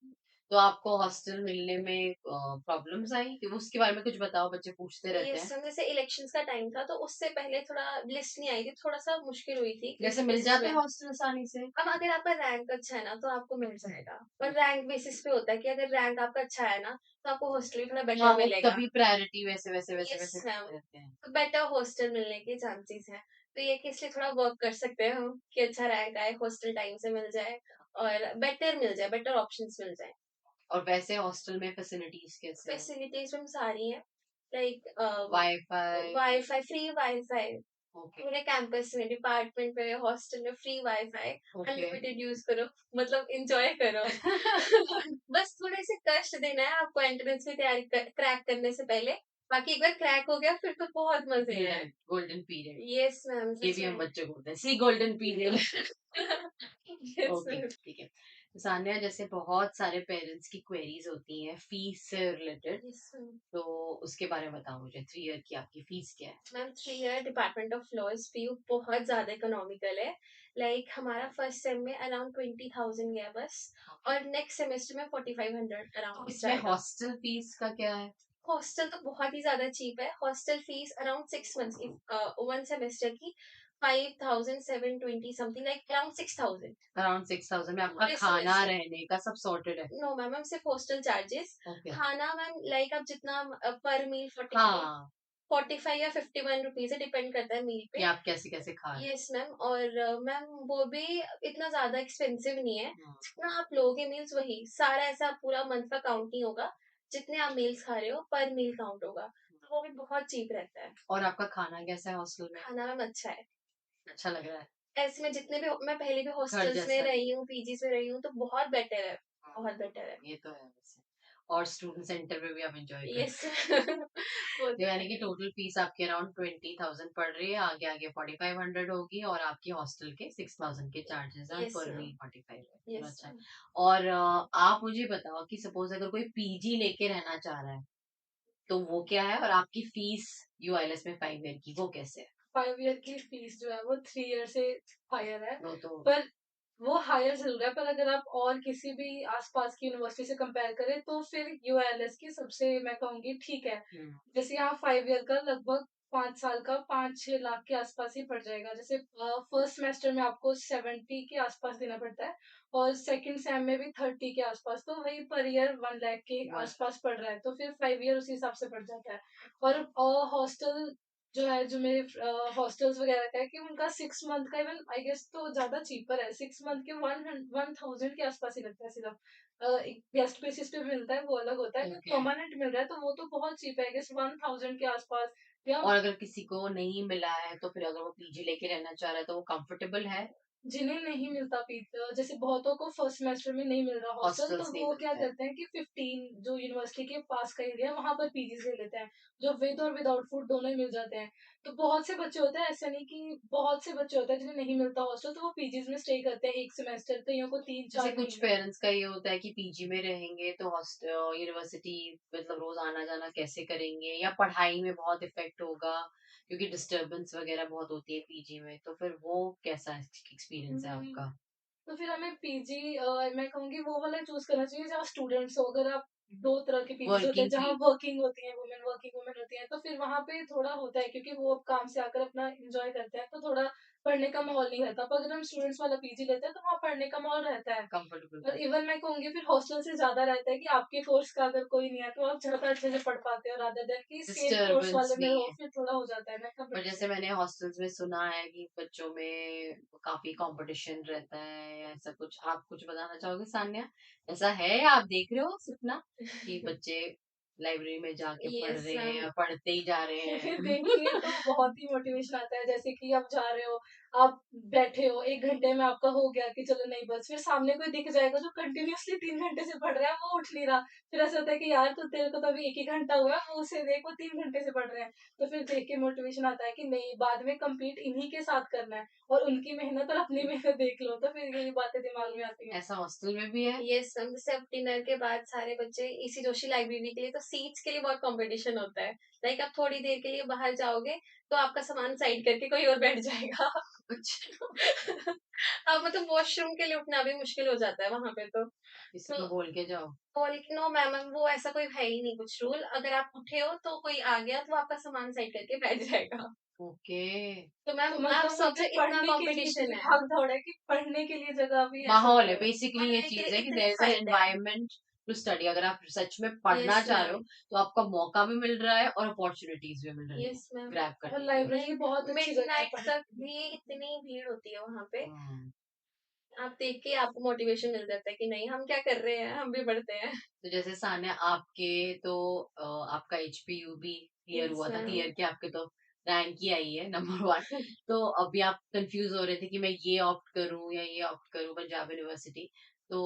तो आपको हॉस्टल मिलने में प्रॉब्लम्स आई कि उसके बारे में कुछ बताओ, बच्चे पूछते रहते यस हैं। मैम, जैसे इलेक्शंस का टाइम था, तो उससे पहले थोड़ा लिस्ट नहीं आई थी, थोड़ा सा मुश्किल हुई थी जैसे लिस्ट मिल बेसिस जाते में। हैं हॉस्टल आसानी से? अब अगर आपका रैंक अच्छा है ना, तो आपको मिल जाएगा, पर रैंक बेसिस पे होता है कि अगर रैंक आपका अच्छा है ना, तो आपको हॉस्टल भी थोड़ा हाँ, बेटर वो मिलेगा। तभी प्रायोरिटी वैसे वैसे वैसे यस वैसे मैम, देते रहते हैं। तो बेटर हॉस्टल मिलने के चांसेस हैं। तो ये कि इसलिए थोड़ा वर्क कर सकते हैं हम कि अच्छा रैंक आए, हॉस्टल टाइम से मिल जाए, और बेटर मिल जाए, बेटर ऑप्शंस मिल जाए। और वैसे हॉस्टल में फैसिलिटीज कैसे हैं? फैसिलिटीज में सारी हैं, like wifi? Wifi, free wifi okay. पूरे कैंपस में, डिपार्टमेंट में, हॉस्टल में free wifi, okay. Unlimited use करो, मतलब एंजॉय करो। बस थोड़े से कष्ट देना है आपको एंट्रेंस की तैयारी क्रैक करने से पहले, बाकी एक बार क्रैक हो गया फिर तो बहुत मजे हैं। Golden golden period, yes ma'am, ये सच भी हम में। बच्चों को बोलते हैं, see golden period. Yes okay, ma'am. ठीक है। सान्या, जैसे बहुत सारे पेरेंट्स की क्वेरीज होती हैं फीस से रिलेटेड, यस मैम। तो उसके बारे में बताओ मुझे, 3 ईयर की आपकी फीस क्या है? Ma'am 3 year department of laws PU बहुत ज्यादा इकोनॉमिकल है। लाइक हमारा फर्स्ट सेम में अराउंड 20,000 गया बस, और नेक्स्ट सेमेस्टर में 4,500 तो अराउंड इसमें जाएगा। हॉस्टल फीस का क्या है? हॉस्टल तो बहुत ही ज्यादा चीप है। हॉस्टल फीस अराउंड 6 मंथ्स की, 1 सेमेस्टर की 5,720 समथिंग, लाइक अराउंड 6,000। अराउंड 6,000 में आपका पूरे खाना सेमेस्टर। रहने का सब सॉर्टेड है? नो मैम, मैम सिर्फ हॉस्टल चार्जेस। ओके। खाना मैम लाइक आप जितना पर मील 45 हाँ, 45 या 51 रुपीज है, डिपेंड करता है मील कि पे। आप कैसे कैसे खा रहे यस मैम, और मैम वो भी इतना ज्यादा एक्सपेंसिव नहीं है। हैं। जितना आप लोगे मील्स, वही सारा ऐसा पूरा मंथ का काउंट नहीं होगा, जितने आप मील्स खा रहे हो पर मील काउंट होगा, तो वो भी बहुत चीप रहता है। और आपका खाना कैसा है हॉस्टल में? खाना मैम अच्छा है। अच्छा लग रहा है? ऐसे में जितने भी मैं पहले भी घर हॉस्टल्स में जैसा? रही हूँ, पीजीज में रही हूँ, तो बहुत बेटर है, हाँ, बहुत बेटर है। ये तो है वैसे। और स्टूडेंट सेंटर में भी आप एंजॉय कर यस तो यानी कि टोटल फीस आपके अराउंड 20,000 पड़ रही है, आगे आगे 4,500 होगी, और आपकी हॉस्टल के 6,000 के चार्जेस हैं, यस पर मैम वीक 45 है। चलो यस अच्छा है। मैम और आप मुझे बताओ कि सपोज अगर कोई पीजी लेके रहना चाह रहा है तो वो क्या है, और आपकी फीस यूआईएलएस में 5 ईयर की वो कैसे है? 5 ईयर की फीस जो है वो 3 ईयर से हायर है, वो तो पर वो हायर जरूर है, पर अगर आप और किसी भी आसपास की यूनिवर्सिटी से कंपेयर करें तो फिर यूएलएस की सबसे मैं कहूंगी ठीक है। जैसे यहाँ 5 ईयर का लगभग 5 साल का 5-6 लाख के आसपास ही पड़ जाएगा। जैसे फर्स्ट सेमेस्टर में आपको 70 के आसपास देना पड़ता है, और सेकंड सेम में भी 30 के आसपास, तो वही पर ईयर 1 लाख के One- आसपास पड़ रहा है, तो फिर 5 ईयर उसी हिसाब से पड़ जाता है। और हॉस्टल जो है, जो मेरे हॉस्टल्स वगैरह का है, कि उनका 6 मंथ का इवन आई गेस तो ज्यादा चीपर है। 6 मंथ के 1,000 के आसपास ही लगता है सिर्फ। एक गेस्ट बेसिस पे मिलता है वो अलग होता है, Okay. परमानेंट मिल रहा है तो वो तो बहुत चीप है, आई गेस 1,000 के आसपास। या और अगर किसी को नहीं मिला है तो फिर अगर वो पीजी लेके रहना चाह रहा है तो वो कंफर्टेबल है? जिन्हें नहीं मिलता जैसे बहुतों को फर्स्ट सेमेस्टर में नहीं मिल रहा हॉस्टल, तो हॉस्टल्स नहीं वो क्या मिलता है। करते हैं कि 15 जो यूनिवर्सिटी के पास का एरिया है वहां पर पीजीज ले लेते हैं, जो विद और विदाउट फूड दोनों ही मिल जाते हैं। तो बहुत से बच्चे होते हैं, ऐसा नहीं कि बहुत से बच्चे होते हैं जिन्हें नहीं मिलता हॉस्टल, तो वो पीजीज में स्टे करते हैं एक सेमेस्टर, कईयों को तीन जैसे चार कुछ महीने पेरेंट्स का ये होता है कि पीजी में रहेंगे तो यूनिवर्सिटी मतलब रोज आना जाना कैसे करेंगे, या पढ़ाई में बहुत इफेक्ट होगा क्योंकि डिस्टरबेंस वगैरह बहुत होती है पीजी में, तो फिर वो कैसा एक्सपीरियंस है हम्म, आपका? तो फिर हमें पीजी मैं कहूंगी वो वाला चूज करना चाहिए जहाँ स्टूडेंट्स हो। अगर आप दो तरह के पीजीज होते हैं, वर्किंग जहाँ पी वर्किंग होती है वुमेन, वर्किंग वुमेन होती है, तो फिर वहां पे थोड़ा होता है क्योंकि वो अब काम से आकर अपना एंजॉय करते हैं, तो थोड़ा पढ़ने का माहौल नहीं रहता। पर अगर हम स्टूडेंट्स वाला पीजी लेते हैं तो वहाँ पढ़ने का माहौल रहता है। कंफर्टेबल? और इवन मैं कहूंगी फिर हॉस्टल से ज्यादा रहता है कि आपके कोर्स का अगर कोई नहीं है तो आप ज्यादा अच्छे से पढ़ पाते हो, रादर देन कि सेम कोर्स डिस्टरबेंस वाले में नहीं हो, है? फिर थोड़ा हो जाता है ना पर जैसे कंपटीशन। मैंने हॉस्टल्स में सुना है कि बच्चों में काफी कंपटीशन रहता है, या ऐसा कुछ आप कुछ बताना चाहोगे सान्या? ऐसा है या आप देख रहे हो सपना कि बच्चे लाइब्रेरी में जाके पढ़ यस रहे हैं मैम या पढ़ते ही जा रहे हैं? देखिए तो बहुत ही मोटिवेशन आता है, जैसे कि आप जा रहे हो, आप बैठे हो 1 घंटे में आपका हो गया कि चलो नहीं बस, फिर सामने कोई दिख जाएगा जो कंटिन्यूअसली 3 घंटे से पढ़ रहा है, वो उठ नहीं रहा। फिर ऐसा होता है कि यार तो तेरे को तो अभी एक ही घंटा हुआ है, वो उसे देख वो 3 घंटे से पढ़ रहे हैं। तो फिर देख के मोटिवेशन आता है कि नहीं, बाद में compete इन्हीं के साथ करना है, और उनकी मेहनत और अपनी मेहनत देख लो, तो फिर यही बातें दिमाग में आती हैं। ऐसा हॉस्टल में भी है? यस मैम जैसे अब डिनर के बाद सारे बच्चे इसी जोशी लाइब्रेरी के लिए तो सीट्स के लिए बहुत कंपटीशन होता है। लाइक आप थोड़ी देर के लिए बाहर जाओगे तो आपका सामान साइड करके कोई और बैठ जाएगा अब मतलब वॉशरूम के लिए उठना भी मुश्किल हो जाता है वहां पे किसी तो को बोल के जाओ? नो मैम वो ऐसा कोई है ही नहीं कुछ रूल। अगर आप उठे हो तो कोई आ गया तो वो आपका सामान साइड करके बैठ जाएगा। ओके। तो मैम तो आप मतलब वहाँ पे सोचो इतना पढ़ने के लिए कंपटीशन इतनी है। भाग दौड़ है कि पढ़ने के लिए जगह भी ऐसा माहौल हुआ है है। बेसिकली, ये पढ़ने के चीज लिए है कि इतनी देयर इज एन फाइट है। Environment to study. अगर आप सच में पढ़ना यस चाह रहे हो मैम तो आपका मौका भी मिल रहा है और अपॉर्चुनिटीज भी मिल रही है यस मैम ग्रैब और करने के लिए। लाइब्रेरी लाइक बहुत अच्छी जगह है मिडनाइट पढ़ने तक के लिए। भी इतनी भीड़ होती है वहां पे। हम्म। आप देख के आपको मोटिवेशन मिल जाता है कि नहीं हम क्या कर रहे हैं हम भी पढ़ते हैं। तो जैसे सान्या आपके तो आपका एचपीयू भी क्लियर यस हुआ था, मैम क्लियर के आपके तो रैंक ही आई है नंबर 1। तो अभी आप कंफ्यूज हो रहे थे कि मैं ये ऑप्ट करूं या ये ऑप्ट करूं पंजाब यूनिवर्सिटी, तो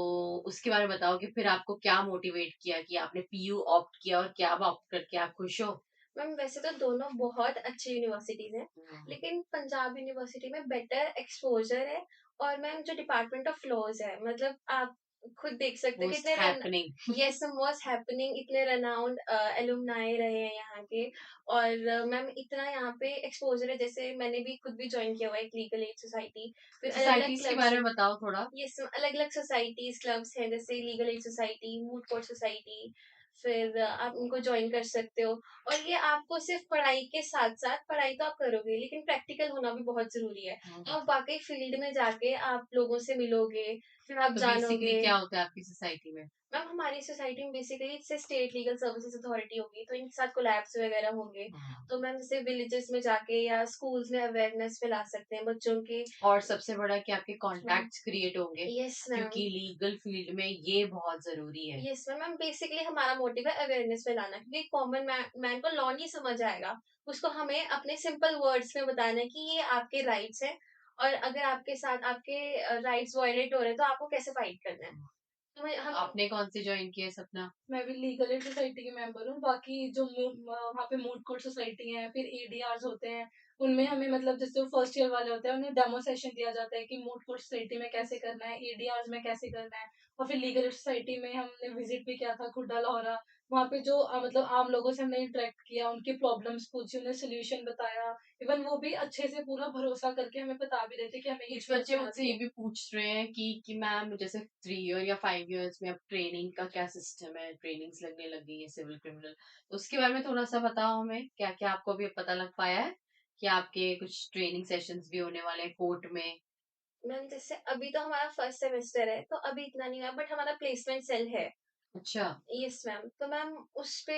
उसके बारे में बताओ कि फिर आपको क्या मोटिवेट किया कि आपने पीयू ऑप्ट किया, और क्या आप ऑप्ट करके आप खुश हो? मैम वैसे तो दोनों बहुत अच्छी यूनिवर्सिटीज हैं, हम्म। लेकिन पंजाब यूनिवर्सिटी में बेटर एक्सपोजर है। और मैम जो डिपार्टमेंट ऑफ लॉज है मतलब आप खुद देख सकते हैं मोस्ट कितने run happening. Yes was happening इतने रनाउंड एलुमनाई रहे हैं यहाँ के। और मैम इतना यहाँ पे एक्सपोजर है, जैसे मैंने भी खुद भी ज्वाइन किया हुआ है एक लीगल एड सोसाइटी। फिर अलग अलग सोसाइटीज के क्लब्स बारे हैं। में बताओ थोड़ा। यस अलग अलग सोसाइटीज क्लब्स हैं, जैसे legal aid society, moot court society. फिर आप उनको ज्वाइन कर सकते हो। और ये आपको सिर्फ पढ़ाई के साथ साथ पढ़ाई तो आप करोगे लेकिन प्रैक्टिकल होना भी बहुत जरूरी है। आप वाकई फील्ड में जाके आप लोगों से मिलोगे, फिर आप तो बेसिकली जानोगे। क्या होता है आपकी सोसाइटी में? मैम हमारी सोसाइटी में बेसिकली इससे स्टेट लीगल सर्विसेज अथॉरिटी होगी तो इनके साथ कोलैब्स वगैरह होंगे। हाँ। तो मैम जैसे विलेजेस में जाके या स्कूल्स में अवेयरनेस फैला सकते हैं बच्चों के। और सबसे बड़ा कि आपके कॉन्टैक्ट्स क्रिएट होंगे, यस मैम क्योंकि लीगल फील्ड में ये बहुत जरूरी है। यस मैम मैम बेसिकली हमारा मोटिव है अवेयरनेस फैलाना, क्योंकि कॉमन मैन को लॉ नहीं समझ आएगा। उसको हमें अपने सिंपल वर्ड्स में बताना है कि ये आपके राइट्स हैं, और अगर आपके साथ आपके राइट्स वायलेट हो रहे हैं तो आपको कैसे फाइट करना है। तो हम आपने कौन से ज्वाइन किए सपना? मैं भी लीगल एड सोसाइटी की मेंबर हूँ। बाकी जो वहाँ पे मूड कोर्ट सोसाइटी है, फिर एडीआर्स होते हैं, उनमें हमें मतलब जैसे फर्स्ट ईयर वाले होते हैं उन्हें डेमो सेशन दिया जाता है कि मूड कोर्ट सोसाइटी में कैसे करना है, एडीआर्स में कैसे करना है। और फिर लीगल एड सोसाइटी में हमने विजिट भी किया था खुड्डा लाहौरा। वहाँ पे जो मतलब आम लोगों से हमने इंटरेक्ट किया, उनकी प्रॉब्लम्स पूछी, उन्हें सोल्यूशन बताया। इवन वो भी अच्छे से पूरा भरोसा करके हमें बता भी रहे थे कि हमें कुछ बच्चे मुझसे ये भी पूछ रहे हैं कि मैम जैसे 3 ईयर या 5 ईयर्स में अब ट्रेनिंग का क्या सिस्टम है, ट्रेनिंग्स लगने लग गई है सिविल क्रिमिनल, तो उसके बारे में थोड़ा सा बताओ हमें, क्या क्या आपको अभी पता लग पाया है कि आपके कुछ ट्रेनिंग सेशंस भी होने वाले हैं कोर्ट में? मैम जैसे अभी तो हमारा फर्स्ट सेमेस्टर है तो अभी इतना नहीं हुआ, बट हमारा प्लेसमेंट सेल है। अच्छा। Yes ma'am. तो मैम उस पे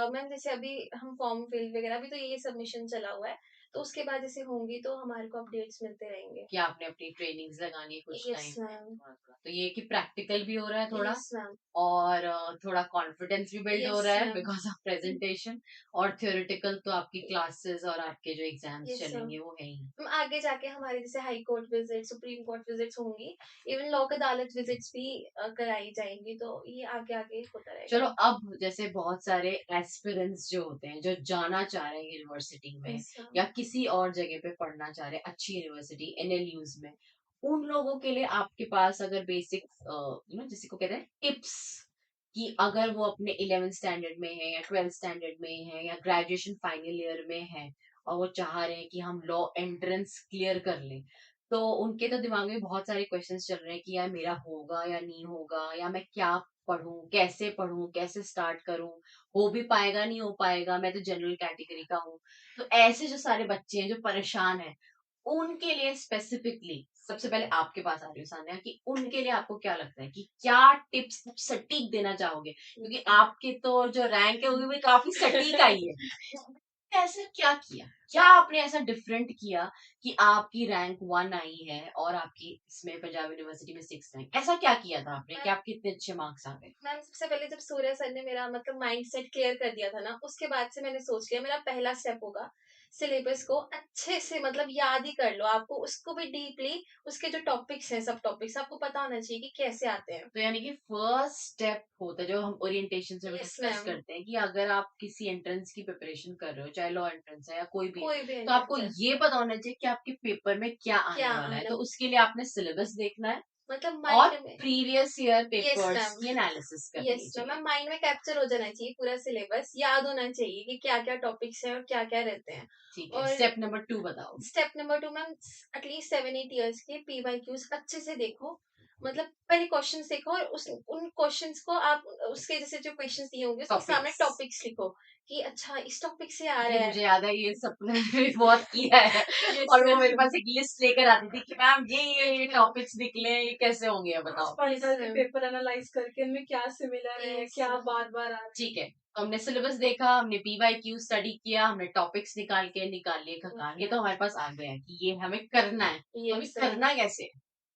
मैम जैसे अभी हम फॉर्म फिल वगैरह, अभी तो ये सबमिशन चला हुआ है, तो उसके बाद जैसे होंगी तो हमारे को अपडेट्स मिलते रहेंगे। कि आपने अपनी ट्रेनिंग्स लगानी है कुछ यस टाइम, मैम। तो ये कि प्रैक्टिकल भी हो रहा है थोड़ा, यस मैम। और थोड़ा कॉन्फिडेंस भी बिल्ड हो यस रहा है मैम। बिकॉज ऑफ प्रेजेंटेशन, और थियोरेटिकल तो आपकी क्लासेस और आपके जो एग्जाम्स यस मैम। चलेंगे वो है ही। हम आगे जाके हमारे जैसे high court visit, supreme court visits होंगी, इवन लोक अदालत विजिट्स भी कराई जाएंगी, तो ये आगे आगे होता चलो, रहेगा। अब जैसे बहुत सारे एस्पिरेंट्स जो होते हैं जो जाना चाह रहे हैं यूनिवर्सिटी में यस मैम। या किसी और जगह पे पढ़ना चाह रहे हैं अच्छी यूनिवर्सिटी एनएलयूज में, उन लोगों के लिए आपके पास अगर बेसिक जिसे को कहते हैं टिप्स, कि अगर वो अपने 11th स्टैंडर्ड में है या 12th स्टैंडर्ड में है या ग्रेजुएशन फाइनल ईयर में है और वो चाह रहे हैं कि हम लॉ एंट्रेंस क्लियर कर लें, तो उनके तो दिमाग में बहुत सारे क्वेश्चंस चल रहे हैं कि यार मेरा होगा या नहीं होगा, या मैं क्या पढूं, कैसे स्टार्ट करूं, हो भी पाएगा नहीं हो पाएगा, मैं तो जनरल कैटेगरी का हूँ। तो ऐसे जो सारे बच्चे हैं जो परेशान हैं, उनके लिए स्पेसिफिकली सबसे पहले आपके पास आ रही हूँ सान्या, कि उनके लिए आपको क्या लगता है कि क्या टिप्स सटीक देना चाहोगे, क्योंकि आपके तो जो रैंक है वो भी काफी सटीक आई है। ऐसा क्या किया, क्या आपने ऐसा डिफरेंट किया कि आपकी रैंक 1 आई है और आपकी इसमें पंजाब यूनिवर्सिटी में 6 रैंक, ऐसा क्या किया था आपने कि आपके इतने अच्छे मार्क्स आ गए? मैम सबसे पहले जब सूर्य सर ने मेरा मतलब माइंड सेट क्लियर कर दिया था ना, उसके बाद से मैंने सोच लिया मेरा पहला स्टेप होगा सिलेबस को अच्छे से मतलब याद ही कर लो, आपको उसको भी डीपली, उसके जो टॉपिक्स हैं सब टॉपिक्स आपको पता होना चाहिए कि कैसे आते हैं। तो यानी कि फर्स्ट स्टेप होता है जो हम ओरिएंटेशन से यस डिस्कस मैम। करते हैं कि अगर आप किसी एंट्रेंस की प्रिपरेशन कर रहे हो, चाहे लॉ एंट्रेंस है या कोई भी है, कोई भी तो आपको एंट्रेंस है ये पता होना चाहिए कि आपके पेपर में क्या क्या आने वाला है, आना, तो उसके लिए आपने सिलेबस देखना है मतलब और माइंड में। Previous year yes papers ma'am. की एनालिसिस करनी यस मैम, चाहिए। माइंड में कैप्चर हो जाना चाहिए पूरा सिलेबस, याद होना चाहिए कि क्या क्या टॉपिक्स हैं और क्या क्या रहते हैं। ठीक है, और स्टेप नंबर 2 बताओ। Step number 2 ma'am, at least 7-8 years के पीवाईक्यूज अच्छे से देखो, मतलब पहले क्वेश्चंस देखो और उस उन क्वेश्चंस को आप उसके जैसे जो क्वेश्चंस दिए होंगे उसके सामने टॉपिक्स, टॉपिक्स लिखो कि अच्छा इस टॉपिक से आ ये रहा है। मुझे याद है, ये सब मैंने भी बहुत किया है। यस और वो मेरे मैम। पास एक लिस्ट लेकर आती थी कि मैम ये टॉपिक्स निकले, ये कैसे होंगे, ये बताओ। पानी साल के पेपर एनालाइज करके इनमें क्या सिमिलर है, यस क्या मैम। बार बार आ रहा है। ठीक है, तो हमने सिलेबस देखा, हमने पीवाईक्यू स्टडी किया, हमने टॉपिक्स निकाल लिए खकान, ये तो हमारे पास आ गया है कि ये हमें करना है, तो अभी यस मैम। करना कैसे?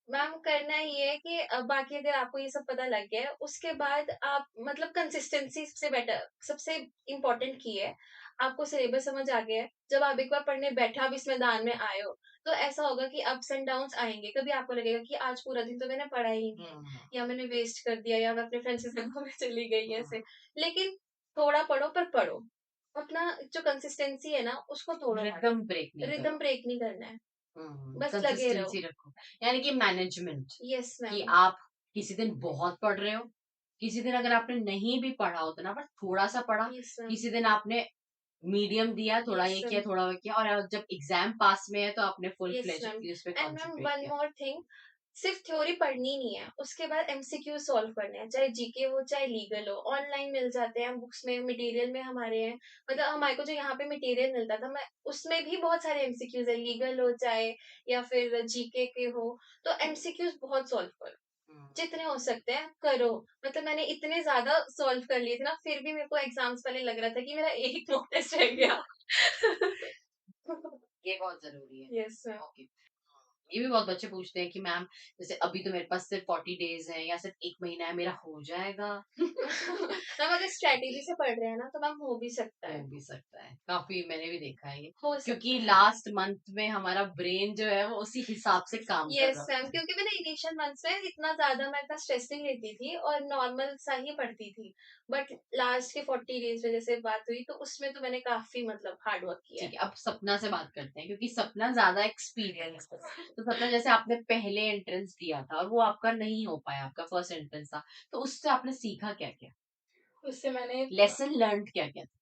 मैम करना ये है कि बाकी अगर आपको ये सब पता लग गया है उसके बाद आप मतलब कंसिस्टेंसी सबसे बेटर, सबसे इम्पोर्टेंट की है। आपको सिलेबस समझ आ गया है, जब आप एक बार पढ़ने बैठे आप इस मैदान में आए हो, तो ऐसा होगा कि अप्स एंड डाउन्स आएंगे, कभी आपको लगेगा कि आज पूरा दिन तो मैंने पढ़ा ही नहीं, या मैंने वेस्ट कर दिया, या मैं अपने फ्रेंड्स के साथ में चली गई ऐसे। लेकिन थोड़ा पढ़ो पर पढ़ो, अपना जो कंसिस्टेंसी है ना उसको तोड़ो मत, रिदम ब्रेक नहीं रिदम करो, ब्रेक नहीं करना है, बस लगे रहो। कंसिस्टेंसी रखो, यानी कि मैनेजमेंट, यस कि मैम। आप किसी दिन बहुत पढ़ रहे हो, किसी दिन अगर आपने नहीं भी पढ़ा उतना पर थोड़ा सा पढ़ा, यस मैम। किसी दिन आपने मीडियम दिया, थोड़ा यस ये किया मैम। थोड़ा वो किया, और जब एग्जाम पास में है तो आपने फुल यस मैम। फ्लेजेडली उस पर एंड मैम कॉन्सेंट्रेट वन किया। मोर थिंग, सिर्फ थ्योरी पढ़नी नहीं है, उसके बाद एमसीक्यू सॉल्व करने हैं, चाहे जीके हो चाहे लीगल हो, ऑनलाइन मिल जाते हैं बुक्स में, मटेरियल में हमारे हैं। मतलब हमारे को जो यहाँ पे मटेरियल मिलता था, मैं उसमें भी बहुत सारे एमसीक्यूज है, लीगल हो चाहे या फिर जीके के हो, तो एमसीक्यूज बहुत सॉल्व करो, जितने हो सकते हैं करो। मतलब मैंने इतने ज्यादा सॉल्व कर लिए थे ना, फिर भी मेरे को एग्जाम्स पहले लग रहा था कि मेरा एक मॉक टेस्ट रह गया। ये बहुत जरूरी है। Yes ma'am. ओके, ये भी बहुत बच्चे पूछते हैं कि मैम जैसे अभी तो मेरे पास सिर्फ 40 days है या सिर्फ 1 महीना है, मेरा हो जाएगा? मैम अगर स्ट्रेटेजी से पढ़ रहे हैं ना तो मैम हो भी सकता हो है। भी सकता है, काफी मैंने भी देखा है ये, हो क्योंकि सकता है। लास्ट मंथ में हमारा ब्रेन जो है वो उसी हिसाब से काम कर यस रहा मैम, होता है। क्योंकि मैंने इनिशियल मंथ्स में इतना ज्यादा मैं इतना स्ट्रेस नहीं लेती थी और नॉर्मल सा ही पढ़ती थी, बट लास्ट के 40 डेज में जैसे बात हुई तो उसमें तो मैंने काफी मतलब हार्ड वर्क किया ठीक है। है, अब सपना से बात करते हैं, क्योंकि सपना ज्यादा एक्सपीरियंस है। तो सपना, जैसे आपने पहले एंट्रेंस दिया था और वो आपका नहीं हो पाया, आपका फर्स्ट एंट्रेंस था, तो उससे आपने सीखा क्या क्या, उससे मैंने लेसन लर्न क्या क्या था?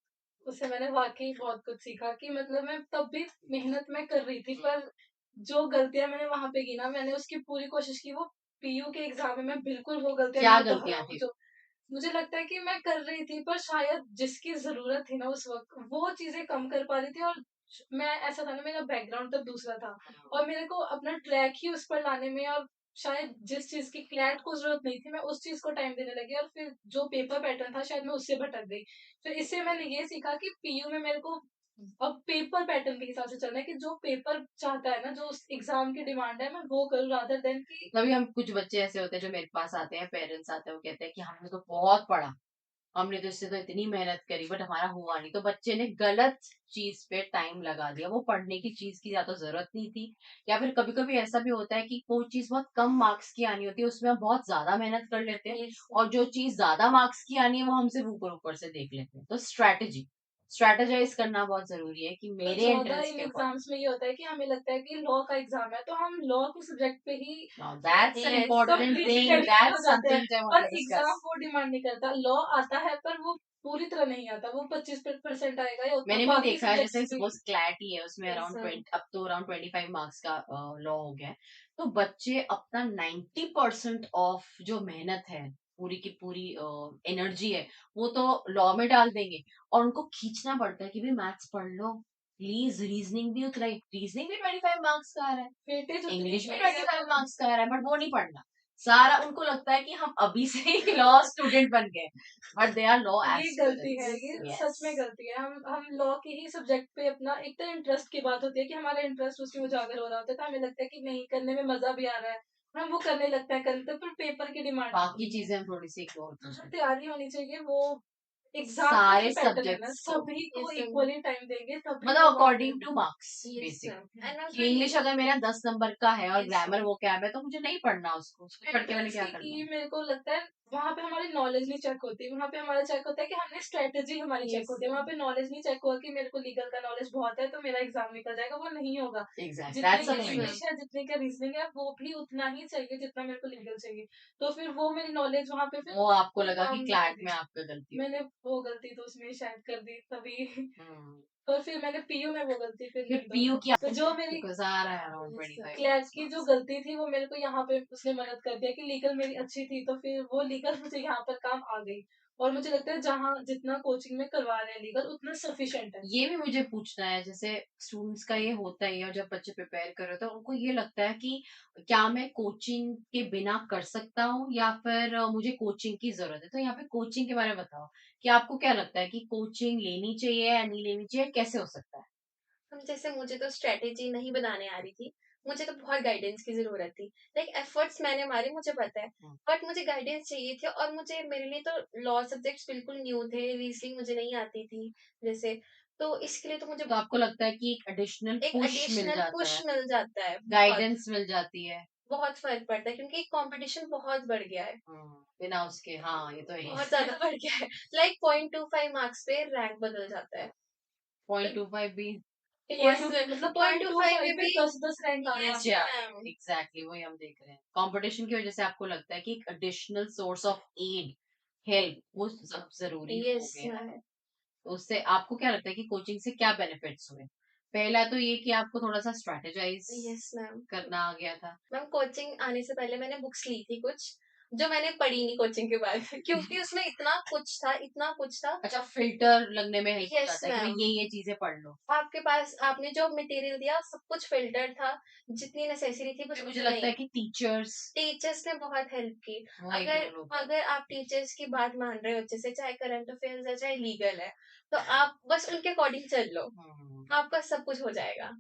उससे मैंने वाकई बहुत कुछ सीखा कि मतलब मैं तब भी मेहनत मैं कर रही थी, पर जो गलतियां मैंने वहां पे की ना, मैंने उसकी पूरी कोशिश की वो पीयू के एग्जाम में मैं बिल्कुल वो गलतियां क्या नहीं गलतियां दोहराऊं थी? जो मुझे लगता है कि मैं कर रही थी, पर शायद जिसकी जरूरत थी ना उस वक्त वो चीजें कम कर पा रही थी। और मैं ऐसा था ना, मेरा बैकग्राउंड तब दूसरा था और मेरे को अपना ट्रैक ही उस पर लाने में, और शायद जिस चीज की क्लैट को जरूरत नहीं थी मैं उस चीज को टाइम देने लगी, और फिर जो पेपर पैटर्न था शायद मैं उससे भटक गई। तो इससे मैंने ये सीखा कि पीयू में मेरे को अब पेपर पैटर्न के हिसाब से चलना है कि जो पेपर चाहता है ना, जो उस एग्जाम की डिमांड है, मैं वो करूँ रादर देन कि तभी हम, कुछ बच्चे ऐसे होते हैं जो मेरे पास आते हैं, पेरेंट्स आते हैं, वो कहते हैं कि हमने तो बहुत पढ़ा, हमने तो इससे तो इतनी मेहनत करी, बट हमारा हुआ नहीं। तो बच्चे ने गलत चीज पे टाइम लगा दिया, वो पढ़ने की चीज की ज्यादा जरूरत नहीं थी। या फिर कभी कभी ऐसा भी होता है कि कोई चीज बहुत कम मार्क्स की आनी होती है, उसमें हम बहुत ज्यादा मेहनत कर लेते हैं, Yes, और जो चीज ज्यादा मार्क्स की आनी है वो हमसे ऊपर ऊपर से देख लेते हैं। तो स्ट्रेटेजाइज करना बहुत जरूरी है कि और मेरे ज्यादा एंट्रेंस इन के अकॉर्डिंग। एग्जाम्स में ये होता है कि हमें लगता है कि लॉ का एग्जाम है तो हम लॉ के सब्जेक्ट पे ही Now that's an yes, important completely thing. dedicated हो That's जाते हैं। something which I want पर to एग्जाम discuss. वो डिमांड नहीं करता, लॉ आता है पर वो पूरी तरह नहीं आता, वो 25% आएगा या उतना मैंने भी बाकी देखा है, सब्जेक्ट्स जैसे भी। सपोज क्लैट ही है, उसमें yes, अराउंड 20, अब तो अराउंड 25 मार्क्स का लॉ हो गया है। तो बच्चे अपना 90% ऑफ जो मेहनत है, पूरी की पूरी एनर्जी है, वो तो लॉ में डाल देंगे, और उनको खींचना पड़ता है कि भाई मैथ्स पढ़ लो प्लीज, रीजनिंग भी उतना ही, रीजनिंग भी 25 मार्क्स का आ रहा है, वेटेज उतनी इंग्लिश भी है 25 मार्क्स का आ रहा है, बट वो नहीं पढ़ना। सारा उनको लगता है कि हम अभी से ही लॉ स्टूडेंट बन गए, बट दे आर लॉ ये गलती है, एस्पिरेंट्स। ये यस, सच में गलती है। हम लॉ के ही सब्जेक्ट पे अपना एक तो इंटरेस्ट की बात होती है कि हमारा इंटरेस्ट उसमें उजागर हो रहा होता है, तो हमें लगता है कि नहीं करने में मजा भी आ रहा है, हम वो करने लगते हैं करते, पर पेपर की डिमांड बाकी चीजें हम थोड़ी सी इग्नोर कर जो सकते तैयारी होनी चाहिए वो हैं। एग्जाम का सारे जो पैटर्न है ना, सब्जेक्ट्स को, सभी को yes, इक्वली टाइम देंगे तभी मतलब वो वहां पे according two marks yes, basic. and also कि इंग्लिश अगर मेरा 10 नंबर का है और yes, ग्रामर वो क्या है, तो मुझे नहीं पढ़ना उसको पढ़ के मैंने एंट्रेंस क्या की करना है। मेरे को लगता है वहां पे हमारी नॉलेज नहीं चेक होती, वहां पे हमारा चेक होता है कि हमने स्ट्रेटेजी हमारी चेक yes, होती है, वहां पे नॉलेज नहीं चेक हुआ कि मेरे को लीगल का नॉलेज बहुत है तो मेरा एग्जाम निकल जाएगा, वो नहीं होगा। एग्जैक्ट, जितने दैट्स अ का yes, पॉइंट। ma'am, इंग्लिश है, जितने का रीजनिंग है, वो भी उतना ही चाहिए जितना मेरे को लीगल चाहिए। तो फिर वो मेरी नॉलेज वहां पे फिर वो आपको लगा काम कि नहीं क्लैट करी। में आपका गलती हो। मैंने वो गलती तो उसमें शायद कर दी तभी। हम्म। और फिर मैंने पीयू में वो गलती फिर फिर नहीं पीयू दोहराई, की तो जो मेरी बिकॉज आ रहा है around yes, twenty ma'am, five CLAT की जो गलती थी वो मेरे को यहाँ पे उसने मदद कर दिया कि लीगल मेरी अच्छी थी, तो फिर वो लीगल मुझे यहाँ पर काम आ गई। और मुझे लगता है जहाँ जितना कोचिंग में करवा रहे हैं लीगल उतना सफिशिएंट है। ये भी मुझे पूछना है, जैसे स्टूडेंट्स का ये होता ही है, और जब बच्चे प्रिपेयर कर रहे होते हैं उनको ये लगता है कि क्या मैं कोचिंग के बिना कर सकता हूँ, या फिर मुझे कोचिंग की जरूरत है। तो यहाँ पे कोचिंग के बारे में बताओ कि आपको क्या लगता है कि कोचिंग लेनी चाहिए या नहीं लेनी चाहिए, कैसे हो सकता है? हम जैसे मुझे तो स्ट्रेटेजी नहीं बनाने आ रही थी, मुझे तो बहुत गाइडेंस की जरूरत थी। लाइक एफर्ट्स मैंने मारे मुझे पता है, हम्म। बट मुझे गाइडेंस चाहिए थी और मुझे मेरे लिए तो लॉ सब्जेक्ट्स बिल्कुल न्यू थे, रीजनिंग मुझे नहीं आती थी जैसे, तो इसके लिए तो मुझे तो आपको लगता है कि एक एडिशनल एक पुश मिल एडिशनल जाता पुश है, मिल जाता है, बहुत गाइडेंस मिल जाती है? बहुत फर्क पड़ता है क्योंकि कंपटीशन बहुत बढ़ गया है, बिना उसके, हाँ ये तो है। बहुत ज्यादा बढ़ गया है। लाइक 0.25 मार्क्स पे रैंक बदल जाता है। 0.25 भी? यस, मतलब 0.25 0.25 में पे भी 10-10 रैंक आ गया। यस अच्छा, मैम, एग्जैक्टली वही हम देख रहे हैं। कंपटीशन की वजह से आपको लगता है कि एक additional source of aid, help, वो सब जरूरी हो यस गया है। मैम, तो उससे आपको क्या लगता है कि कोचिंग से क्या बेनिफिट्स हुए? पहला तो ये कि आपको थोड़ा सा स्ट्रेटेजाइज यस मैम। करना आ गया था। मैम कोचिंग आने से पहले मैंने बुक्स ली थी कुछ, जो मैंने पढ़ी नहीं कोचिंग के बाद क्योंकि उसमें इतना कुछ था। अच्छा, फिल्टर लगने में हेल्प हो यस जाता है कि भाई मैम, ये चीजें पढ़ लो। आपके पास आपने जो मटेरियल दिया सब कुछ फिल्टर था, जितनी नेसेसरी थी बस फिर मुझे उतना लगता ही। है कि टीचर्स, टीचर्स ने बहुत हेल्प की। वो एक अगर रोल होता है। अगर आप टीचर्स की बात मान रहे हो अच्छे से, चाहे करंट अफेयर्स है चाहे लीगल है, तो आप बस उनके अकॉर्डिंग चल लो, हम्म। आपका सब कुछ हो जाएगा।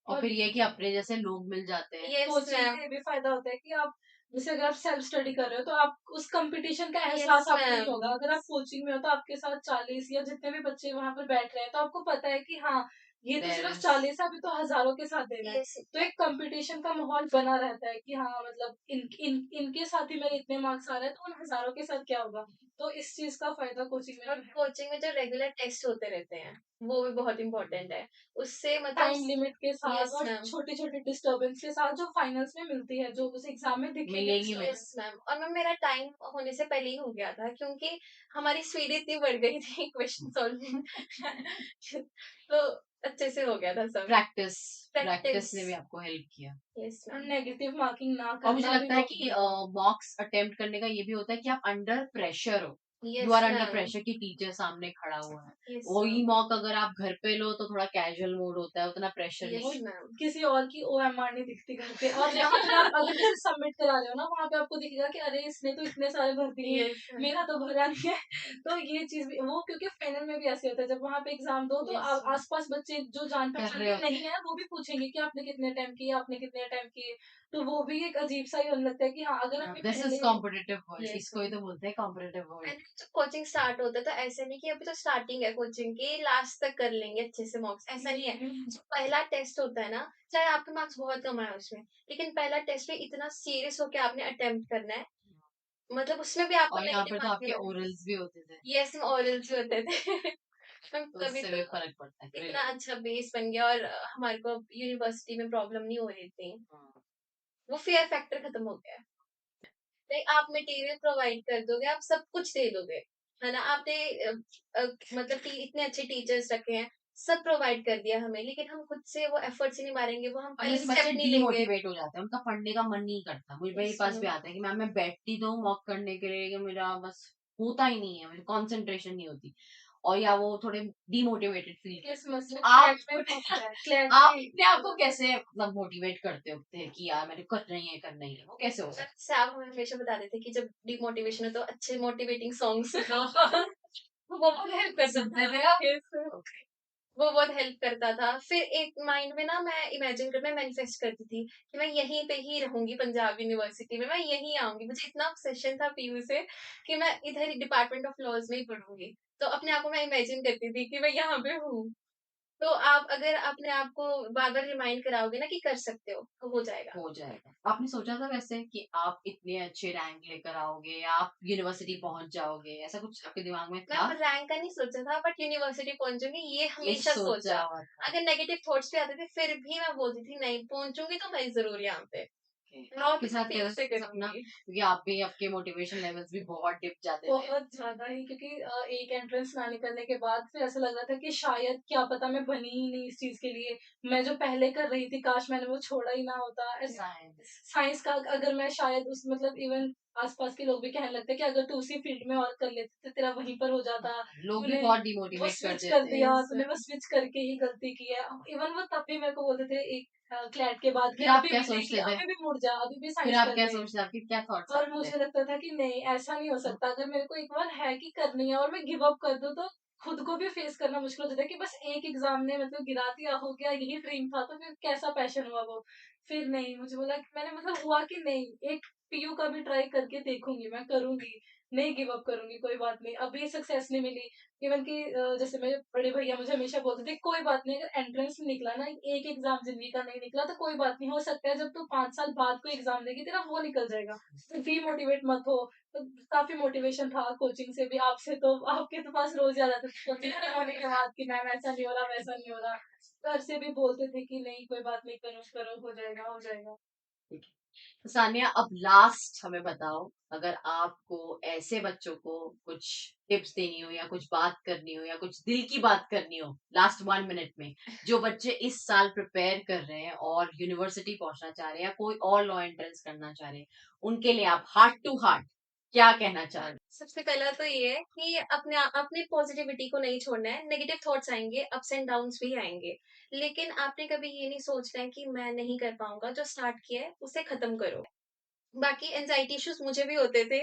और फिर ये कि अपने जैसे लोग मिल जाते हैं। यस कोचिंग मैम, से ये भी फायदा होता है कि आप जैसे अगर आप सेल्फ स्टडी कर रहे हो तो आप उस कंपटीशन का यस एहसास आपको नहीं मैम, होगा। अगर आप कोचिंग में हो तो आपके साथ 40 या जितने भी बच्चे वहां पर बैठ रहे हैं तो आपको पता है कि हाँ ये तो There सिर्फ is 40 है, अभी तो हजारों के साथ देना है। यस तो एक कंपटीशन का माहौल बना रहता है कि हाँ मतलब इनके साथ ही मेरे इतने मार्क्स आ रहे हैं तो उन हजारों के साथ क्या होगा। तो इस चीज का फायदा कोचिंग में और जो है। कोचिंग में जो रेगुलर टेस्ट होते रहते हैं वो भी बहुत इंपॉर्टेंट है, उससे मतलब टाइम लिमिट के साथ यस और मैम, छोटी छोटी डिस्टर्बेंस के साथ जो फाइनल्स में मिलती है, जो उस एग्जाम में दिखेगी मिलेगी disturbance। Yes ma'am. और मैम मेरा टाइम होने से पहले ही हो गया था क्योंकि हमारी स्पीड इतनी बढ़ गई थी क्वेश्चन सॉल्विंग तो अच्छे से हो गया था सब। प्रैक्टिस प्रैक्टिस प्रैक्टिस ने भी आपको हेल्प किया। यस और मैम, नेगेटिव मार्किंग ना और मुझे करना भी लगता है बहुत कि मॉक्स अटेम्प्ट करने का ये भी होता है कि आप अंडर प्रेशर हो, you yes are under ma'am, pressure की टीचर सामने खड़ा हुआ है। यस वही मैम, मॉक अगर आप घर पे लो तो थोड़ा कैजुअल मोड होता है, उतना प्रेशर यस नहीं। मैम, किसी और की ओएमआर नहीं दिखती घर पे, और जहाँ पे आप अगर जैसे सबमिट करा रहे हो ना वहाँ पे आपको दिखेगा कि अरे इसने तो इतने सारे भर दिए, यस मैम, मेरा तो भरा नहीं है। तो ये चीज भी वो, क्योंकि फाइनल में भी ऐसे होता है जब वहाँ पे एग्जाम दो तो यस मैम, आसपास बच्चे जो जान कर पहचान रहे के होते नहीं है वो भी पूछेंगे कि आपने कितने टाइम किए, आपने कितने टाइम किए। तो वो भी एक अजीब सा ही होने लगता है कि हाँ अगर हमें दिस इज पहले कॉम्पिटिटिव वर्ल्ड, यस इसको ही तो बोलते हैं कॉम्पिटिटिव वर्ल्ड। एंड जब कोचिंग स्टार्ट होता है तो ऐसे नहीं कि अभी तो स्टार्टिंग है कोचिंग की, लास्ट तक कर लेंगे अच्छे से मॉक्स, ऐसा नहीं है। जो पहला टेस्ट होता है ना, चाहे आपके मार्क्स बहुत कम आए उसमें, लेकिन पहला टेस्ट में इतना सीरियस होकर आपने अटेम्प्ट करना है, मतलब उसमें भी आपको और यहाँ नेगेटिव पर तो आपके मार्किंग ओरल्स भी होते थे, यस ओरल्स भी होते थे मैम तो तभी उससे तो भी फर्क पड़ता है इतना really। अच्छा बेस बन गया और हमारे को यूनिवर्सिटी में प्रॉब्लम नहीं हो रही थी, हाँ। वो फियर फैक्टर खत्म हो गया है। लाइक आप मटेरियल प्रोवाइड कर दोगे, आप सब कुछ दे दोगे, है ना, आपने मतलब इतने अच्छे टीचर्स रखे हैं, सब प्रोवाइड कर दिया हमें, लेकिन हम खुद से वो एफर्ट्स ही नहीं मारेंगे, वो हम और पहले जैसे स्टेप बच्चे नहीं लेंगे। डीमोटिवेट हो जाते हैं, उनका पढ़ने का मन नहीं करता। मुझे मेरे यस पास भी मैम, आता है कि मैम मैं बैठती तो हूँ मॉक करने के लिए, लेकिन मेरा बस होता ही नहीं है, मुझे कंसंट्रेशन नहीं होती, और या वो थोड़े डीमोटिवेटेड फील किस करते हैं। मसले तो आप क्लैट में फंसता है, क्लैट आप में अपने आप को कैसे मतलब मोटिवेट करते हो कि यार मैंने करना ही है, वो कैसे होगा? से आप हमें हमेशा बताते थे कि जब डिमोटिवेशन हो तो अच्छे मोटिवेटिंग सॉन्ग्स सुनो वो बहुत हेल्प कर सुनते सकता थे है। आप? Yes, Okay। वो बहुत हेल्प करता था। फिर एक माइंड में ना मैं इमेजिन कर मैं मैनिफेस्ट करती थी कि मैं यहीं पे ही रहूँगी पंजाब यूनिवर्सिटी में, मैं यहीं आऊँगी। मुझे इतना ऑब्सेशन था पीयू से कि मैं इधर ही डिपार्टमेंट ऑफ लॉज़ में ही पढ़ूँगी। तो अपने आप को मैं इमेजिन करती थी कि मैं यहाँ पे हूँ। तो आप अगर अपने आप को बार-बार रिमाइंड कराओगे ना कि कर सकते हो, तो हो जाएगा। हो जाएगा। आपने सोचा था वैसे कि आप इतने अच्छे रैंक लेकर आओगे, आप यूनिवर्सिटी पहुंच जाओगे, ऐसा कुछ आपके दिमाग में मैं था? रैंक का नहीं सोचा था बट यूनिवर्सिटी पहुँचूँगी ये ये हमेशा सोचा सोचा। हुआ था। अगर नेगेटिव थॉट्स भी आते थे फिर भी मैं बोलती थी नहीं पहुँचूँगी तो मैं ज़रूर यहाँ पे। Okay। हाँ, आपके तो मैं साथ ठीक कैसा से सपना, करूँगी। क्योंकि आप भी आपके मोटिवेशन लेवल्स भी बहुत डिप जाते थे। बहुत ज्यादा ही, क्योंकि एक एंट्रेंस ना निकलने के बाद फिर ऐसा लग रहा था कि शायद क्या पता मैं बनी ही नहीं इस चीज के लिए। मैं जो पहले कर रही थी काश मैंने वो छोड़ा ही ना होता। साइंस। साइंस का अगर मैं शायद उस मतलब इवन आसपास के लोग भी कहने लगते कि अगर तू उसी फील्ड में और कर लेती तो तेरा वहीं पर हो जाता। लोग भी तूने बहुत वो डिमोटिवेट कर स्विच कर देते हैं। दिया, यस तूने वो स्विच करके ही गलती की है। इवन वो तब भी मेरे को बोलते थे एक क्लैट के बाद कि फिर आप अभी क्या भी नहीं सोचते किया, थे? अभी भी मुड़ जा, अभी भी फिर साइंस आप कर क्या ले। सोचते थे? आपके क्या थॉट्स और आते थे? मुझे लगता था कि नहीं ऐसा नहीं हो सकता, अगर मेरे को एक बार है कि करनी है और मैं गिव अप कर दूं तो खुद को भी फेस करना मुश्किल हो जाता है कि बस एक एग्जाम ने मतलब गिरा दिया, हो गया यही ड्रीम था तो फिर कैसा पैशन हुआ वो। फिर नहीं, मुझे बोला कि मैंने मतलब हुआ कि नहीं, एक पीयू का भी ट्राई करके देखूंगी, मैं करूंगी, नहीं गिव अप करूंगी, कोई बात नहीं। अभी सक्सेस नहीं मिली, इवन कि जैसे मेरे बड़े भैया मुझे हमेशा बोलते थे कोई बात नहीं, अगर एंट्रेंस निकला ना, एक एग्जाम जिंदगी का नहीं निकला तो कोई बात नहीं, हो सकता है जब तू 5 साल बाद कोई एग्जाम देगी तेरा वो निकल जाएगा। तो डीमोटिवेट मत हो। तो काफी मोटिवेशन था कोचिंग से भी, आपसे तो आपके तो पास रोज आ जाते थे कोचिंग खत्म होने के बाद कि मैम ऐसा नहीं हो रहा, वैसा नहीं हो रहा। घर से भी बोलते थे कि नहीं कोई बात नहीं, करो करो, हो जाएगा हो जाएगा। ठीक है। तो सानिया अब लास्ट हमें बताओ, अगर आपको ऐसे बच्चों को कुछ टिप्स देनी हो या कुछ बात करनी हो या कुछ दिल की बात करनी हो लास्ट 1 मिनट में, जो बच्चे इस साल प्रिपेयर कर रहे हैं और यूनिवर्सिटी पहुंचना चाह रहे हैं या कोई और लॉ एंट्रेंस करना चाह रहे हैं, उनके लिए आप हार्ट टू हार्ट क्या कहना चाह रहे सबसे पहला तो ये है कि अपने पॉजिटिविटी को नहीं छोड़ना है। नेगेटिव थॉट्स आएंगे, अप्स एंड डाउन्स भी आएंगे, लेकिन आपने कभी ये नहीं सोचना है कि मैं नहीं कर पाऊंगा। जो स्टार्ट किया है उसे खत्म करो। बाकी एंजाइटी इश्यूज मुझे भी होते थे,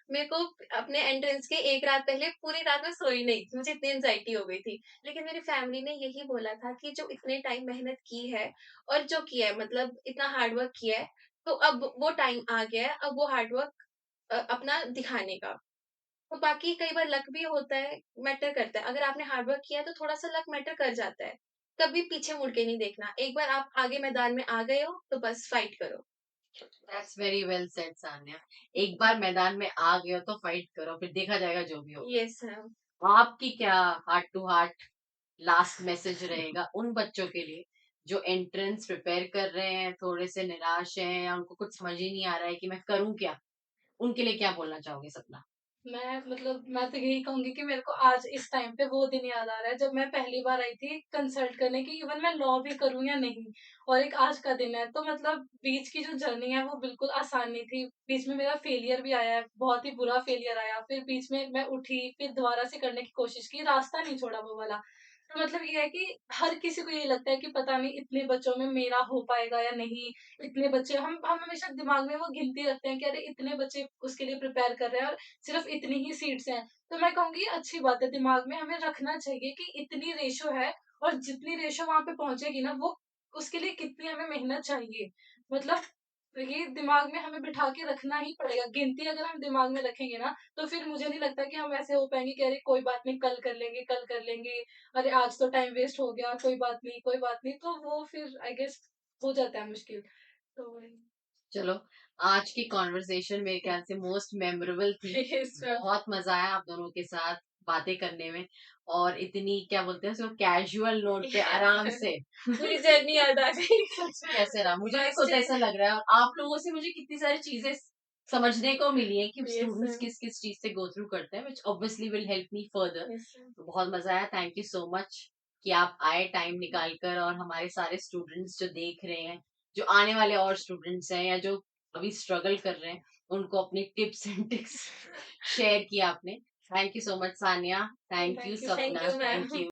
मेरे को अपने एंट्रेंस के एक रात पहले पूरी रात में सोई नहीं थी, मुझे इतनी एंजाइटी हो गई थी। लेकिन मेरी फैमिली ने यही बोला था कि जो इतने टाइम मेहनत की है और जो किया है, मतलब इतना हार्ड वर्क किया है, तो अब वो टाइम आ गया है, अब वो हार्ड वर्क अपना दिखाने का। तो बाकी कई बार लक भी होता है, मैटर करता है। अगर आपने हार्ड वर्क किया है तो थोड़ा-सा लक मैटर कर जाता है। कभी पीछे मुड़ के नहीं देखना। एक बार आप आगे मैदान में आ गए हो तो बस फाइट करो। That's very well said Sanya. एक बार मैदान में आ गए हो तो फाइट करो, फिर देखा जाएगा जो भी होगा। Yes ma'am. आपकी क्या heart to heart last message रहेगा उन बच्चों के लिए जो एंट्रेंस प्रिपेयर कर रहे हैं, थोड़े से निराश हैं या उनको कुछ समझ ही नहीं आ रहा है कि मैं करूं क्या? उनके लिए क्या बोलना चाहोगे सपना? मैं तो यही कहूंगी कि मेरे को आज इस टाइम पे वो दिन याद आ रहा है जब मैं पहली बार आई थी कंसल्ट करने की, इवन मैं लॉ भी करूं या नहीं। और एक आज का दिन है, तो मतलब बीच की जो जर्नी है वो बिल्कुल आसान नहीं थी। बीच में मेरा फेलियर भी आया है, बहुत ही बुरा फेलियर आया। फिर बीच में मैं उठी, फिर दोबारा से करने की कोशिश की, रास्ता नहीं छोड़ा वो वाला। तो मतलब ये है कि हर किसी को ये लगता है कि पता नहीं इतने बच्चों में मेरा हो पाएगा या नहीं। इतने बच्चे, हम हमेशा दिमाग में वो गिनती रखते हैं कि अरे इतने बच्चे उसके लिए प्रिपेयर कर रहे हैं और सिर्फ इतनी ही सीट्स हैं। तो मैं कहूँगी अच्छी बात है, दिमाग में हमें रखना चाहिए कि इतनी रेशो है और जितनी रेशो वहाँ पे पहुँचेगी ना, वो उसके लिए कितनी हमें मेहनत चाहिए। मतलब ये दिमाग में हमें बिठा के रखना ही पड़ेगा। गिनती अगर हम दिमाग में रखेंगे ना, तो फिर मुझे नहीं लगता कि हम ऐसे हो पाएँगे कि अरे कोई बात नहीं, कल कर लेंगे। अरे आज तो टाइम वेस्ट हो गया, कोई बात नहीं। तो वो फिर आई गेस हो जाता है मुश्किल। तो वही। चलो, आज की कॉन्वर्सेशन मेरे ख्याल से मोस्ट मेमोरेबल थी। Yes ma'am. बहुत मजा आया आप दोनों के साथ बातें करने में, और इतनी क्या बोलते हैं उसको, कैजुअल नोट पे आराम से। पूरी जर्नी याद आ गई। सच में ऐसे रहा, मुझे भी बस खुद ऐसा लग रहा है, और आप लोगों से मुझे कितनी सारी चीजें समझने को मिली है कि यस स्टूडेंट्स मैम। किस किस चीज से गो थ्रू करते हैं, which obviously will help me further. Yes ma'am. तो बहुत मजा आया, थैंक यू सो मच कि आप आए टाइम निकाल कर, और हमारे सारे स्टूडेंट्स जो देख रहे हैं, जो आने वाले और स्टूडेंट्स हैं या जो अभी स्ट्रगल कर रहे हैं, उनको अपनी टिप्स एंड टिक्स शेयर किया आपने। Thank you so much Sania, thank you thank you सपना, थैंक मैम। यू।